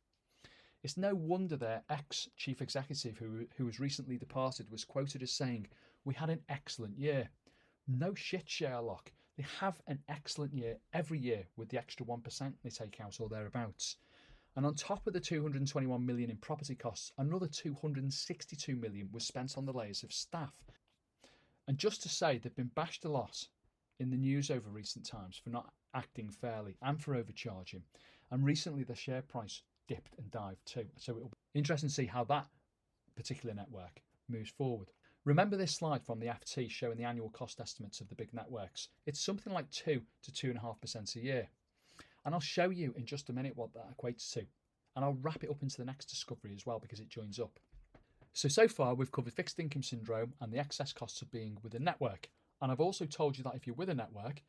It's no wonder their ex-chief executive, who was recently departed, was quoted as saying, "We had an excellent year." No shit, Sherlock. They have an excellent year every year with the extra 1% they take out or thereabouts. And on top of the 221 million in property costs, another 262 million was spent on the layers of staff. And just to say, they've been bashed a lot in the news over recent times for not acting fairly and for overcharging. And recently the share price dipped and dived too. So it'll be interesting to see how that particular network moves forward. Remember this slide from the FT showing the annual cost estimates of the big networks. It's something like 2 to 2.5% a year. And I'll show you in just a minute what that equates to. And I'll wrap it up into the next discovery as well because it joins up. So far we've covered fixed income syndrome and the excess costs of being with a network. And I've also told you that if you're with a network,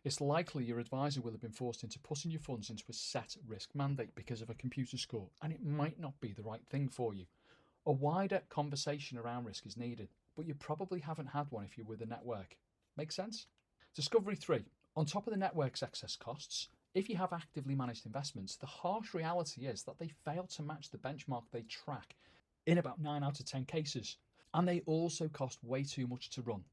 it's likely your advisor will have been forced into putting your funds into a set risk mandate because of a computer score. And it might not be the right thing for you. A wider conversation around risk is needed, but you probably haven't had one if you're with a network. Make sense? Discovery 3. On top of the network's excess costs, if you have actively managed investments, the harsh reality is that they fail to match the benchmark they track in about 9 out of 10 cases. And they also cost way too much to run.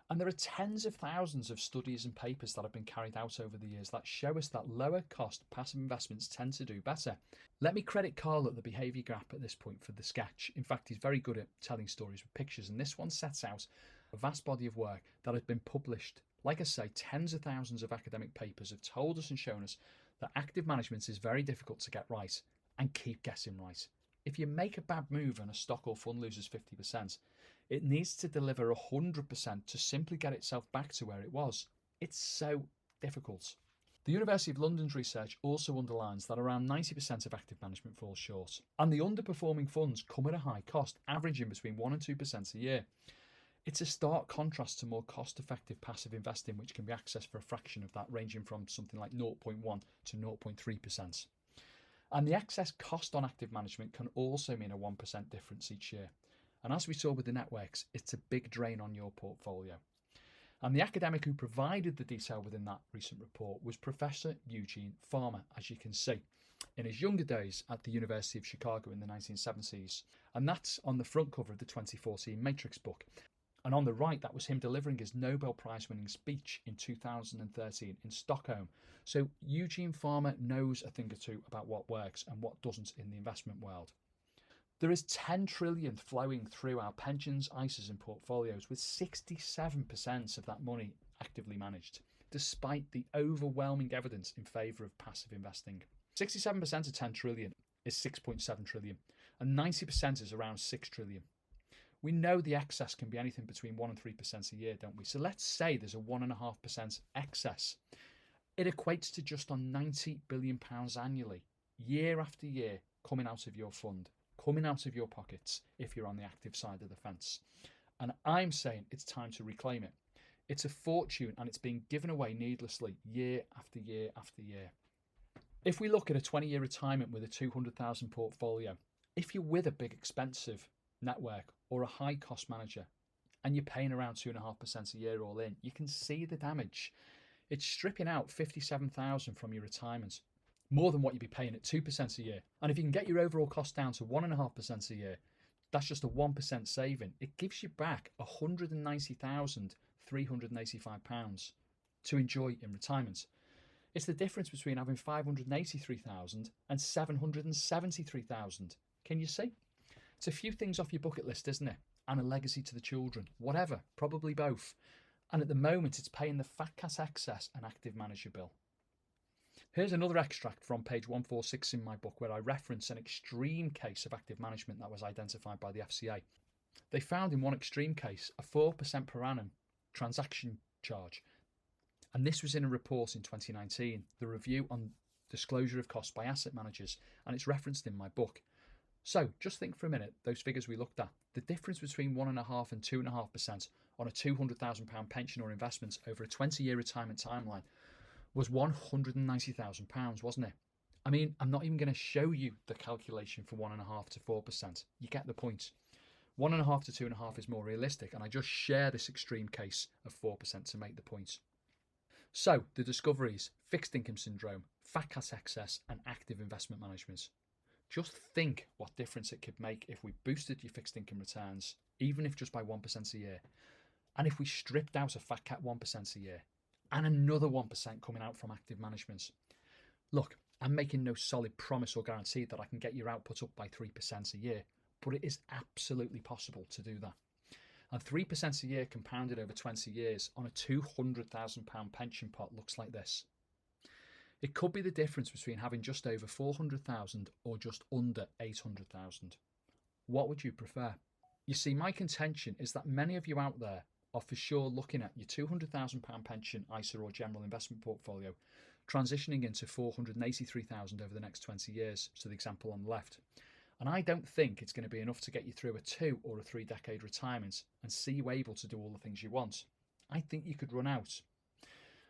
And there are tens of thousands of studies and papers that have been carried out over the years that show us that lower cost passive investments tend to do better. Let me credit Carl at the Behaviour Gap at this point for the sketch. In fact, he's very good at telling stories with pictures, and this one sets out a vast body of work that has been published. Like I say, tens of thousands of academic papers have told us and shown us that active management is very difficult to get right, and keep guessing right. If you make a bad move and a stock or fund loses 50%, it needs to deliver 100% to simply get itself back to where it was. It's so difficult. The University of London's research also underlines that around 90% of active management falls short, and the underperforming funds come at a high cost, averaging between 1 and 2% a year. It's a stark contrast to more cost-effective passive investing, which can be accessed for a fraction of that, ranging from something like 0.1 to 0.3%. And the excess cost on active management can also mean a 1% difference each year. And as we saw with the networks, it's a big drain on your portfolio. And the academic who provided the detail within that recent report was Professor Eugene Farmer, as you can see, in his younger days at the University of Chicago in the 1970s. And that's on the front cover of the 2014 Matrix book. And on the right, that was him delivering his Nobel Prize winning speech in 2013 in Stockholm. So Eugene Farmer knows a thing or two about what works and what doesn't in the investment world. There is 10 trillion flowing through our pensions, ISAs and portfolios, with 67% of that money actively managed, despite the overwhelming evidence in favour of passive investing. 67% of 10 trillion is 6.7 trillion, and 90% is around 6 trillion. We know the excess can be anything between 1 and 3% a year, don't we? So let's say there's a 1.5% excess. It equates to just on £90 billion annually, year after year, coming out of your fund, coming out of your pockets if you're on the active side of the fence. And I'm saying it's time to reclaim it. It's a fortune and it's being given away needlessly year after year after year. If we look at a 20-year retirement with a 200,000 portfolio, if you're with a big expensive network or a high cost manager and you're paying around 2.5% a year all in, you can see the damage. It's stripping out 57,000 from your retirement, more than what you'd be paying at 2% a year. And if you can get your overall cost down to 1.5% a year, that's just a 1% saving. It gives you back £190,385 to enjoy in retirement. It's the difference between having 583,000 and 773,000. Can you see? It's a few things off your bucket list, isn't it? And a legacy to the children. Whatever, probably both. And at the moment, it's paying the fat cat excess and active manager bill. Here's another extract from page 146 in my book where I reference an extreme case of active management that was identified by the FCA. They found in one extreme case a 4% per annum transaction charge. And this was in a report in 2019, the review on disclosure of costs by asset managers, and it's referenced in my book. So just think for a minute, those figures we looked at, the difference between 1.5% and 2.5% on a £200,000 pension or investment over a 20-year retirement timeline was £190,000, wasn't it? I mean, I'm not even going to show you the calculation for 1.5% to 4%. You get the point. 1.5% to 2.5% is more realistic, and I just share this extreme case of 4% to make the point. So the discoveries: fixed income syndrome, fat cat excess, and active investment management. Just think what difference it could make if we boosted your fixed income returns, even if just by 1% a year, and if we stripped out a fat cat 1% a year, and another 1% coming out from active management. Look, I'm making no solid promise or guarantee that I can get your output up by 3% a year, but it is absolutely possible to do that. And 3% a year compounded over 20 years on a £200,000 pension pot looks like this. It could be the difference between having just over 400,000 or just under 800,000. What would you prefer? You see, my contention is that many of you out there are for sure looking at your £200,000 pension, ISA or general investment portfolio transitioning into 483,000 over the next 20 years, so the example on the left. And I don't think it's going to be enough to get you through a 2 or a 3 decade retirement and see you able to do all the things you want. I think you could run out.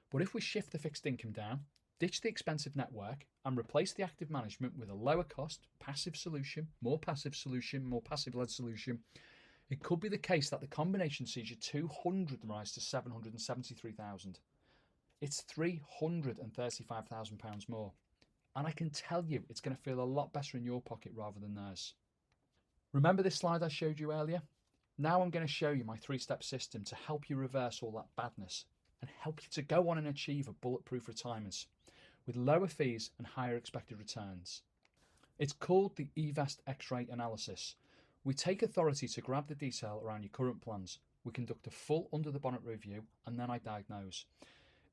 But if we shift the fixed income down, ditch the expensive network and replace the active management with a lower cost, passive solution, more passive-led solution, it could be the case that the combination sees your 200 rise to 773,000. It's £335,000 more. And I can tell you it's going to feel a lot better in your pocket rather than theirs. Remember this slide I showed you earlier? Now I'm going to show you my 3-step system to help you reverse all that badness and help you to go on and achieve a bulletproof retirement with lower fees and higher expected returns. It's called the eVest X-ray analysis. We take authority to grab the detail around your current plans. We conduct a full under-the-bonnet review and then I diagnose.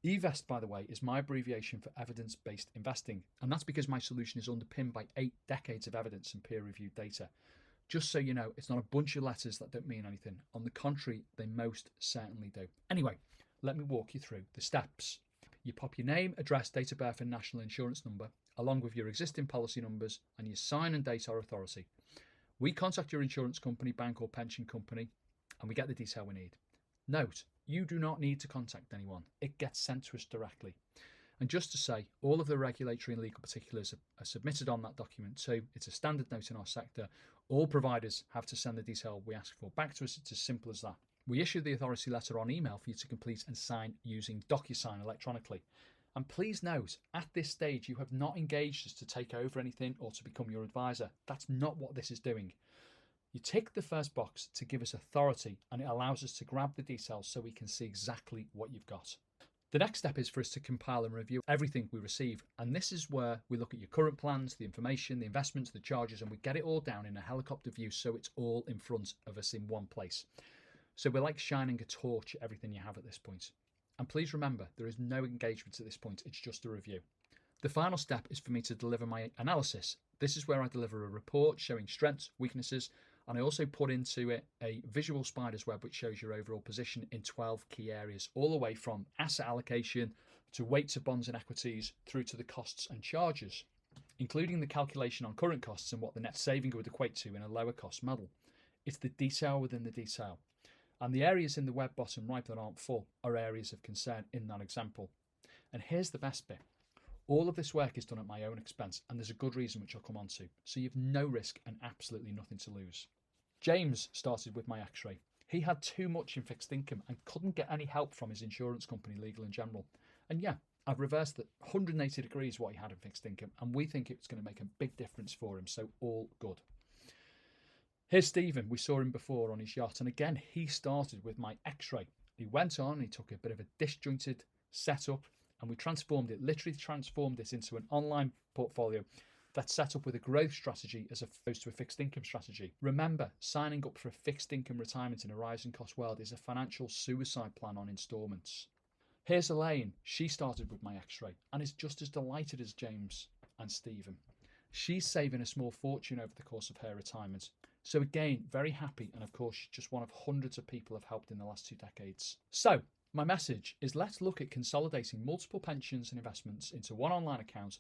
eVest, by the way, is my abbreviation for evidence-based investing, and that's because my solution is underpinned by 8 decades of evidence and peer-reviewed data. Just so you know, it's not a bunch of letters that don't mean anything. On the contrary, they most certainly do. Anyway, let me walk you through the steps. You pop your name, address, date of birth and national insurance number, along with your existing policy numbers, and you sign and date our authority. We contact your insurance company, bank or pension company, and we get the detail we need. Note, you do not need to contact anyone. It gets sent to us directly. And just to say, all of the regulatory and legal particulars are submitted on that document too. It's a standard note in our sector. All providers have to send the detail we ask for back to us. It's as simple as that. We issue the authority letter on email for you to complete and sign using DocuSign electronically. And please note, at this stage, you have not engaged us to take over anything or to become your advisor. That's not what this is doing. You tick the first box to give us authority, and it allows us to grab the details so we can see exactly what you've got. The next step is for us to compile and review everything we receive. And this is where we look at your current plans, the information, the investments, the charges, and we get it all down in a helicopter view so it's all in front of us in one place. So we're like shining a torch at everything you have at this point. And please remember, there is no engagement at this point, it's just a review. The final step is for me to deliver my analysis. This is where I deliver a report showing strengths, weaknesses, and I also put into it a visual spider's web which shows your overall position in 12 key areas, all the way from asset allocation to weights of bonds and equities through to the costs and charges, including the calculation on current costs and what the net saving would equate to in a lower cost model. It's the detail within the detail. And the areas in the web bottom right that aren't full are areas of concern in that example. And here's the best bit. All of this work is done at my own expense, and there's a good reason which I'll come on to. So you've no risk and absolutely nothing to lose. James started with my X-ray. He had too much in fixed income and couldn't get any help from his insurance company, Legal & General. And yeah, I've reversed it 180 degrees what he had in fixed income, and we think it's going to make a big difference for him, so all good. Here's Stephen. We saw him before on his yacht, and again, he started with my X-ray. He went on, he took a bit of a disjointed setup, and we literally transformed this into an online portfolio that's set up with a growth strategy as opposed to a fixed income strategy. Remember, signing up for a fixed income retirement in a rising cost world is a financial suicide plan on instalments. Here's Elaine. She started with my X-ray and is just as delighted as James and Stephen. She's saving a small fortune over the course of her retirement. So again, very happy, and of course, she's just one of hundreds of people I've helped in the last 2 decades. So my message is, let's look at consolidating multiple pensions and investments into one online account.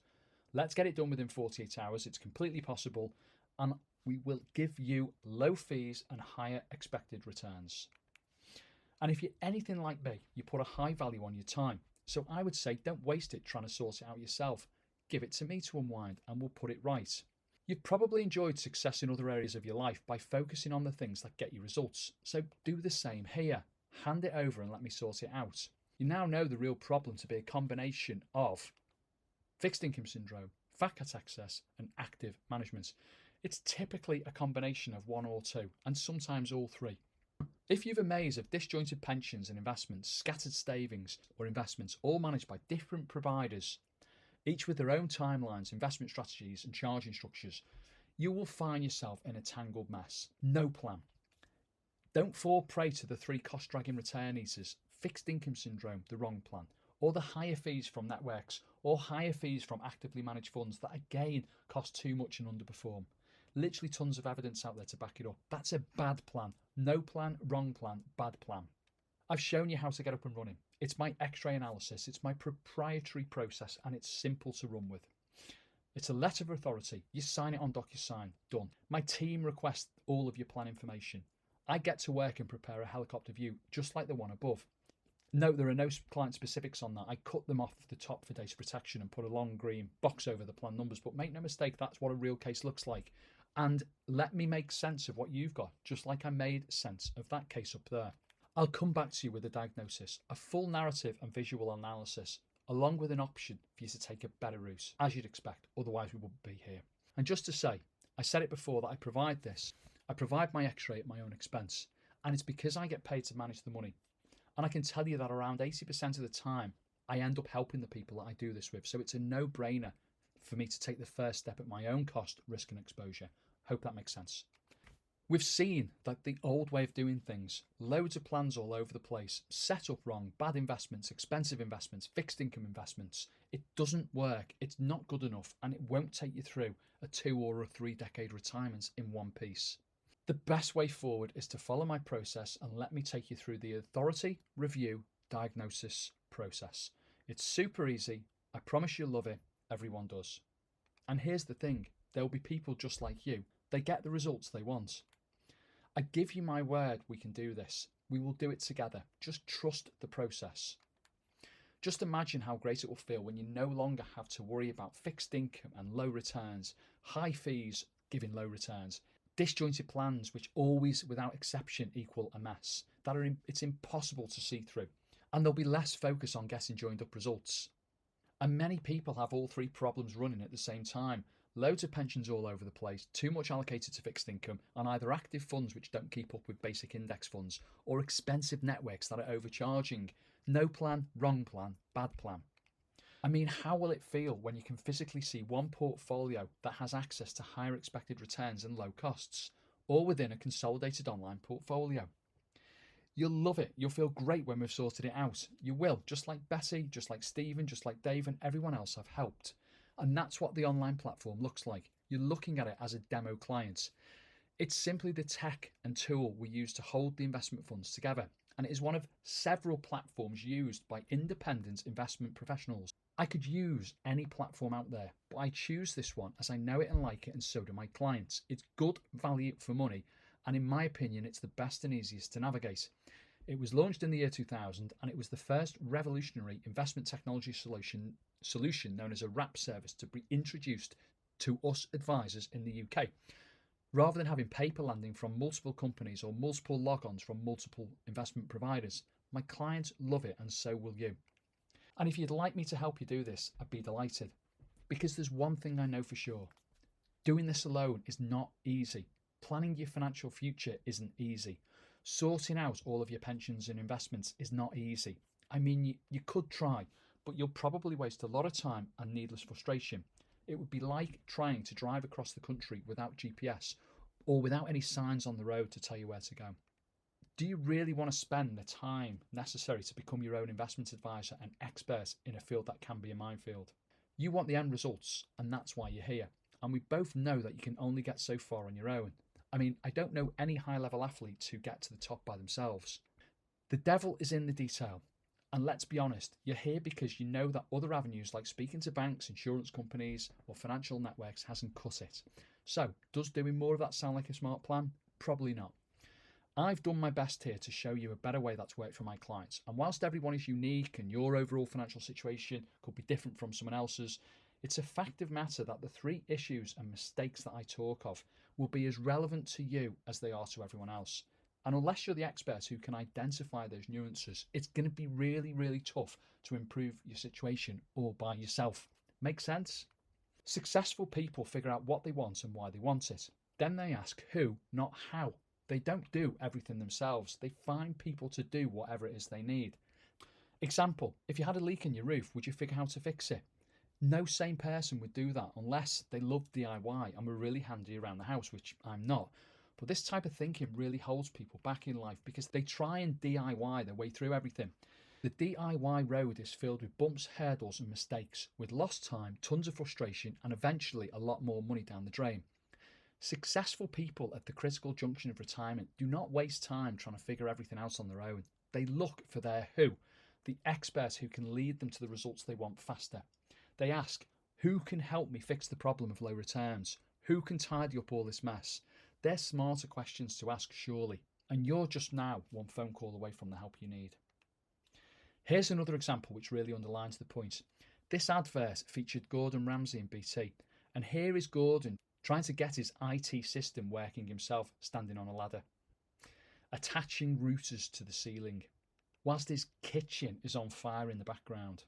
Let's get it done within 48 hours. It's completely possible, and we will give you low fees and higher expected returns. And if you're anything like me, you put a high value on your time. So I would say don't waste it trying to sort it out yourself. Give it to me to unwind and we'll put it right. You've probably enjoyed success in other areas of your life by focusing on the things that get you results. So do the same here. Hand it over and let me sort it out. You now know the real problem to be a combination of fixed income syndrome, fat cat excess, and active management. It's typically a combination of one or two, and sometimes all three. If you've a maze of disjointed pensions and investments, scattered savings or investments, all managed by different providers, each with their own timelines, investment strategies, and charging structures, you will find yourself in a tangled mess. No plan. Don't fall prey to the 3 cost-dragging return eaters: fixed income syndrome, the wrong plan, or the higher fees from networks, or higher fees from actively managed funds that again cost too much and underperform. Literally tons of evidence out there to back it up. That's a bad plan. No plan, wrong plan, bad plan. I've shown you how to get up and running. It's my X-ray analysis. It's my proprietary process, and it's simple to run with. It's a letter of authority. You sign it on DocuSign. Done. My team requests all of your plan information. I get to work and prepare a helicopter view, just like the one above. Note there are no client specifics on that. I cut them off the top for data protection and put a long green box over the plan numbers, but make no mistake, that's what a real case looks like. And let me make sense of what you've got, just like I made sense of that case up there. I'll come back to you with a diagnosis, a full narrative and visual analysis, along with an option for you to take a better route, as you'd expect, otherwise we wouldn't be here. And just to say, I said it before that I provide this. I provide my X-ray at my own expense, and it's because I get paid to manage the money. And I can tell you that around 80% of the time, I end up helping the people that I do this with. So it's a no-brainer for me to take the first step at my own cost, risk and exposure. Hope that makes sense. We've seen that the old way of doing things, loads of plans all over the place, set up wrong, bad investments, expensive investments, fixed income investments. It doesn't work. It's not good enough, and it won't take you through a 2 or a 3 decade retirement in one piece. The best way forward is to follow my process and let me take you through the authority, review, diagnosis process. It's super easy. I promise you'll love it. Everyone does. And here's the thing. There'll be people just like you. They get the results they want. I give you my word we can do this. We will do it together. Just trust the process. Just imagine how great it will feel when you no longer have to worry about fixed income and low returns, high fees giving low returns, disjointed plans which always, without exception, equal a mess. It's impossible to see through. And there'll be less focus on getting joined up results. And many people have all 3 problems running at the same time. loads of pensions all over the place, too much allocated to fixed income, and either active funds which don't keep up with basic index funds, or expensive networks that are overcharging. No plan, wrong plan, bad plan. I mean, how will it feel when you can physically see one portfolio that has access to higher expected returns and low costs, all within a consolidated online portfolio? You'll love it. You'll feel great when we've sorted it out. You will, just like Betty, just like Stephen, just like Dave, and everyone else I've helped. And that's what the online platform looks like. You're looking at it as a demo client. It's simply the tech and tool we use to hold the investment funds together, and it is one of several platforms used by independent investment professionals. I could use any platform out there, but I choose this one as I know it and like it, and so do my clients. It's good value for money, and in my opinion, it's the best and easiest to navigate. It was launched in the year 2000, and it was the first revolutionary investment technology solution known as a wrap service to be introduced to us advisors in the UK. Rather than having paper landing from multiple companies or multiple logons from multiple investment providers, my clients love it, and so will you. And if you'd like me to help you do this, I'd be delighted. Because there's one thing I know for sure. Doing this alone is not easy. Planning your financial future isn't easy. Sorting out all of your pensions and investments is not easy. I mean, you could try, but you'll probably waste a lot of time and needless frustration. It would be like trying to drive across the country without GPS or without any signs on the road to tell you where to go. Do you really want to spend the time necessary to become your own investment advisor and expert in a field that can be a minefield? You want the end results, and that's why you're here. And we both know that you can only get so far on your own. I mean, I don't know any high-level athletes who get to the top by themselves. The devil is in the detail. And let's be honest, you're here because you know that other avenues like speaking to banks, insurance companies, or financial networks hasn't cut it. So, does doing more of that sound like a smart plan? Probably not. I've done my best here to show you a better way that's worked for my clients. And whilst everyone is unique and your overall financial situation could be different from someone else's, it's a fact of matter that the 3 issues and mistakes that I talk of will be as relevant to you as they are to everyone else. And unless you're the expert who can identify those nuances, it's going to be really, really tough to improve your situation all by yourself. Make sense? Successful people figure out what they want and why they want it. Then they ask who, not how. They don't do everything themselves. They find people to do whatever it is they need. Example, if you had a leak in your roof, would you figure out how to fix it? No sane person would do that unless they loved DIY and were really handy around the house, which I'm not. But this type of thinking really holds people back in life because they try and DIY their way through everything. The DIY road is filled with bumps, hurdles and mistakes, with lost time, tons of frustration and eventually a lot more money down the drain. Successful people at the critical junction of retirement do not waste time trying to figure everything out on their own. They look for their who, the expert who can lead them to the results they want faster. They ask, who can help me fix the problem of low returns? Who can tidy up all this mess? They're smarter questions to ask, surely. And you're just now one phone call away from the help you need. Here's another example which really underlines the point. This advert featured Gordon Ramsay and BT. And here is Gordon trying to get his IT system working himself, standing on a ladder, attaching routers to the ceiling, whilst his kitchen is on fire in the background.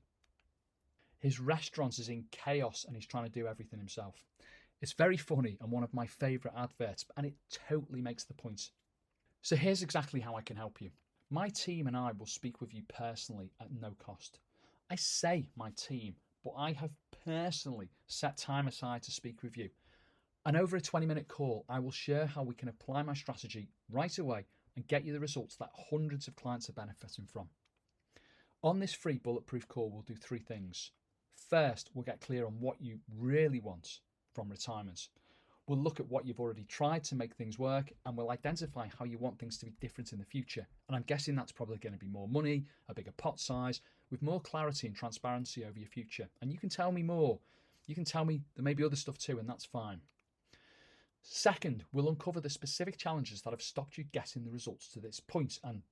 His restaurant is in chaos and he's trying to do everything himself. It's very funny and one of my favourite adverts, and it totally makes the point. So here's exactly how I can help you. My team and I will speak with you personally at no cost. I say my team, but I have personally set time aside to speak with you. And over a 20-minute call, I will share how we can apply my strategy right away and get you the results that hundreds of clients are benefiting from. On this free bulletproof call, we'll do 3 things. First, we'll get clear on what you really want from retirement. We'll look at what you've already tried to make things work, and we'll identify how you want things to be different in the future. And I'm guessing that's probably going to be more money, a bigger pot size, with more clarity and transparency over your future. And you can tell me more. You can tell me there may be other stuff too, and that's fine. Second, we'll uncover the specific challenges that have stopped you getting the results to this point and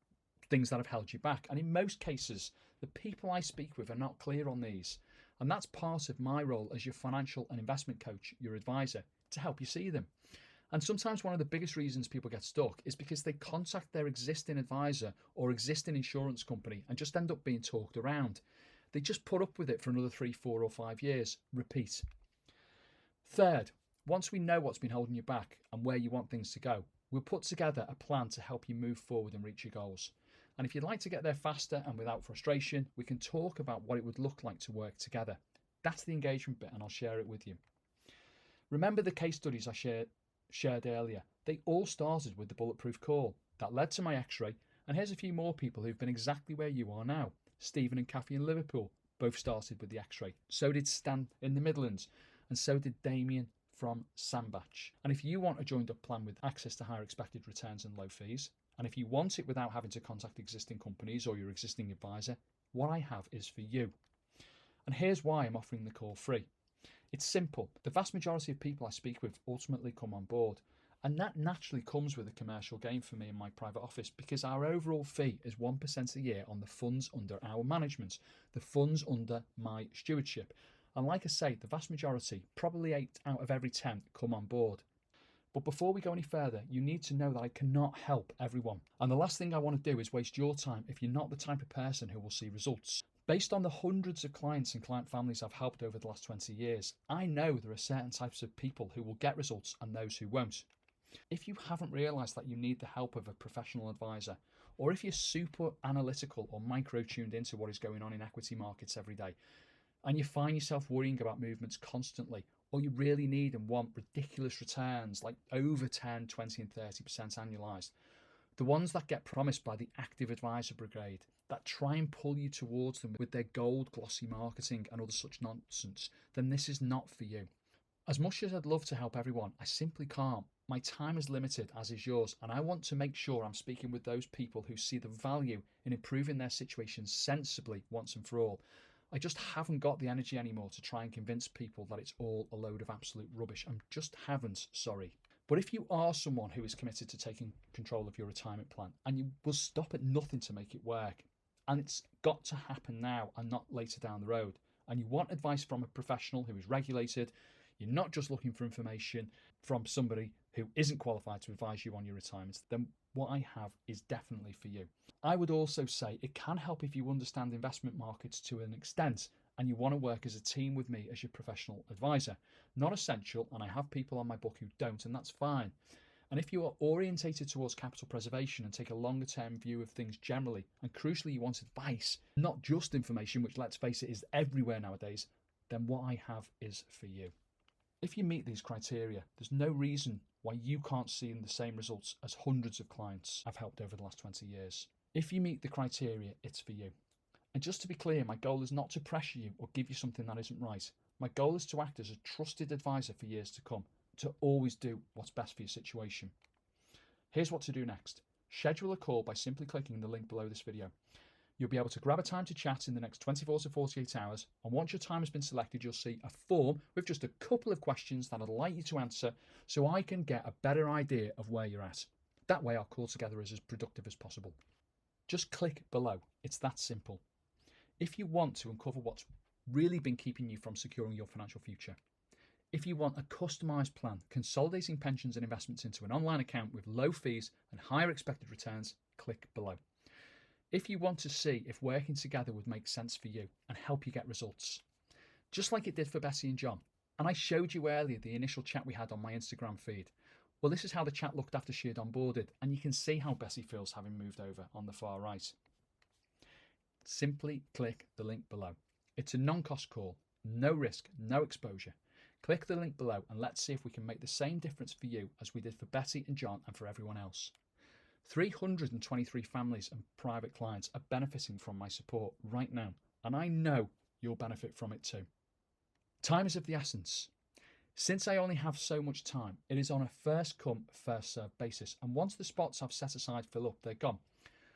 things that have held you back. And in most cases, the people I speak with are not clear on these. And that's part of my role as your financial and investment coach, your advisor, to help you see them. And sometimes one of the biggest reasons people get stuck is because they contact their existing advisor or existing insurance company and just end up being talked around. They just put up with it for another 3, 4 or 5 years. Repeat. Third, once we know what's been holding you back and where you want things to go, we'll put together a plan to help you move forward and reach your goals. And if you'd like to get there faster and without frustration, we can talk about what it would look like to work together. That's the engagement bit, and I'll share it with you. Remember the case studies I shared earlier? They all started with the bulletproof call that led to my x-ray, and here's a few more people who've been exactly where you are now. Stephen and Kathy in Liverpool both started with the x-ray. So did Stan in the Midlands, and so did Damien from Sandbach. And if you want a joined up plan with access to higher expected returns and low fees, and if you want it without having to contact existing companies or your existing advisor, what I have is for you. And here's why I'm offering the call free. It's simple. The vast majority of people I speak with ultimately come on board, and that naturally comes with a commercial gain for me in my private office, because our overall fee is 1% a year on the funds under our management, the funds under my stewardship. And like I say, the vast majority, probably 8 out of every 10, come on board. But before we go any further, you need to know that I cannot help everyone. And the last thing I want to do is waste your time if you're not the type of person who will see results. Based on the hundreds of clients and client families I've helped over the last 20 years, I know there are certain types of people who will get results and those who won't. If you haven't realised that you need the help of a professional advisor, or if you're super analytical or micro-tuned into what is going on in equity markets every day, and you find yourself worrying about movements constantly, or you really need and want ridiculous returns like over 10, 20 and 30% annualised, the ones that get promised by the active advisor brigade, that try and pull you towards them with their gold glossy marketing and other such nonsense, then this is not for you. As much as I'd love to help everyone, I simply can't. My time is limited, as is yours, and I want to make sure I'm speaking with those people who see the value in improving their situation sensibly once and for all. I just haven't got the energy anymore to try and convince people that it's all a load of absolute rubbish. I just haven't, sorry. But if you are someone who is committed to taking control of your retirement plan and you will stop at nothing to make it work, and it's got to happen now and not later down the road, and you want advice from a professional who is regulated, you're not just looking for information from somebody who isn't qualified to advise you on your retirement, then what I have is definitely for you. I would also say it can help if you understand investment markets to an extent and you want to work as a team with me as your professional advisor. Not essential, and I have people on my book who don't, and that's fine. And if you are orientated towards capital preservation and take a longer term view of things generally, and crucially you want advice, not just information, which let's face it is everywhere nowadays, then what I have is for you. If you meet these criteria, there's no reason why you can't see the same results as hundreds of clients I've helped over the last 20 years. If you meet the criteria, it's for you. And just to be clear, my goal is not to pressure you or give you something that isn't right. My goal is to act as a trusted advisor for years to come, to always do what's best for your situation. Here's what to do next. Schedule a call by simply clicking the link below this video. You'll be able to grab a time to chat in the next 24 to 48 hours, and once your time has been selected, you'll see a form with just a couple of questions that I'd like you to answer so I can get a better idea of where you're at. That way our call together is as productive as possible. Just click below. It's that simple. If you want to uncover what's really been keeping you from securing your financial future, if you want a customised plan, consolidating pensions and investments into an online account with low fees and higher expected returns, click below. If you want to see if working together would make sense for you and help you get results, just like it did for Bessie and John. And I showed you earlier the initial chat we had on my Instagram feed. Well, this is how the chat looked after she had onboarded, and you can see how Bessie feels having moved over on the far right. Simply click the link below. It's a non-cost call, no risk, no exposure. Click the link below and let's see if we can make the same difference for you as we did for Betty and John and for everyone else. 323 families and private clients are benefiting from my support right now, and I know you'll benefit from it too. Time is of the essence. Since I only have so much time, it is on a first come, first served basis, and once the spots I've set aside fill up, they're gone.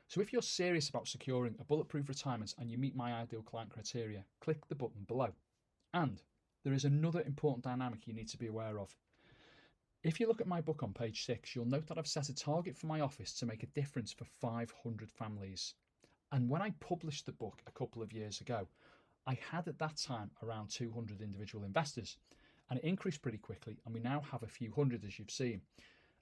So if you're serious about securing a bulletproof retirement and you meet my ideal client criteria, click the button below. And there is another important dynamic you need to be aware of. If you look at my book on page 6, you'll note that I've set a target for my office to make a difference for 500 families. And when I published the book a couple of years ago, I had at that time around 200 individual investors, and it increased pretty quickly, and we now have a few hundred, as you've seen.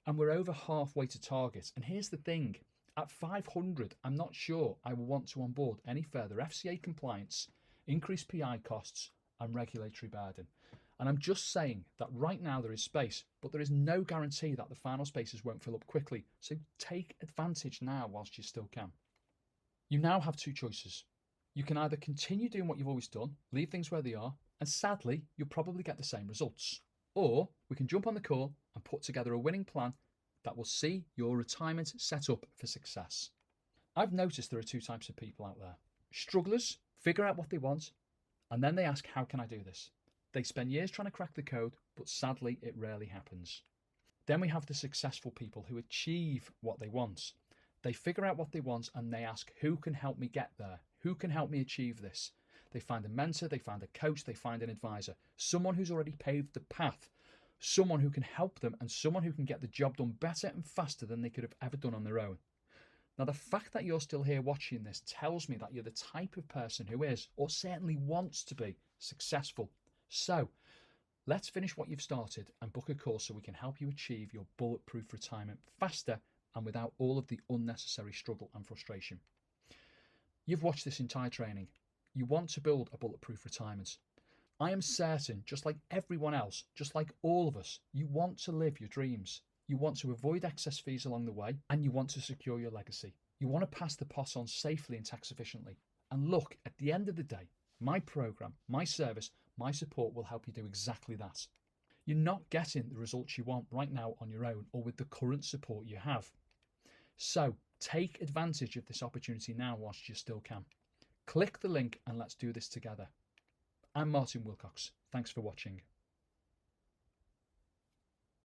And we're over halfway to target. And here's the thing, at 500, I'm not sure I will want to onboard any further FCA compliance, increased PI costs, and regulatory burden. And I'm just saying that right now there is space, but there is no guarantee that the final spaces won't fill up quickly. So take advantage now whilst you still can. You now have two choices. You can either continue doing what you've always done, leave things where they are, and sadly, you'll probably get the same results. Or we can jump on the call and put together a winning plan that will see your retirement set up for success. I've noticed there are two types of people out there. Strugglers figure out what they want, and then they ask, how can I do this? They spend years trying to crack the code, but sadly, it rarely happens. Then we have the successful people who achieve what they want. They figure out what they want and they ask, who can help me get there? Who can help me achieve this? They find a mentor, they find a coach, they find an advisor, someone who's already paved the path, someone who can help them and someone who can get the job done better and faster than they could have ever done on their own. Now, the fact that you're still here watching this tells me that you're the type of person who is, or certainly wants to be, successful. So let's finish what you've started and book a call so we can help you achieve your bulletproof retirement faster and without all of the unnecessary struggle and frustration. You've watched this entire training. You want to build a bulletproof retirement. I am certain, just like everyone else, just like all of us, you want to live your dreams. You want to avoid excess fees along the way, and you want to secure your legacy. You want to pass the pot on safely and tax efficiently. And look, at the end of the day, my program, my service, my support will help you do exactly that. You're not getting the results you want right now on your own or with the current support you have. So take advantage of this opportunity now whilst you still can. Click the link and let's do this together. I'm Martin Wilcocks. Thanks for watching.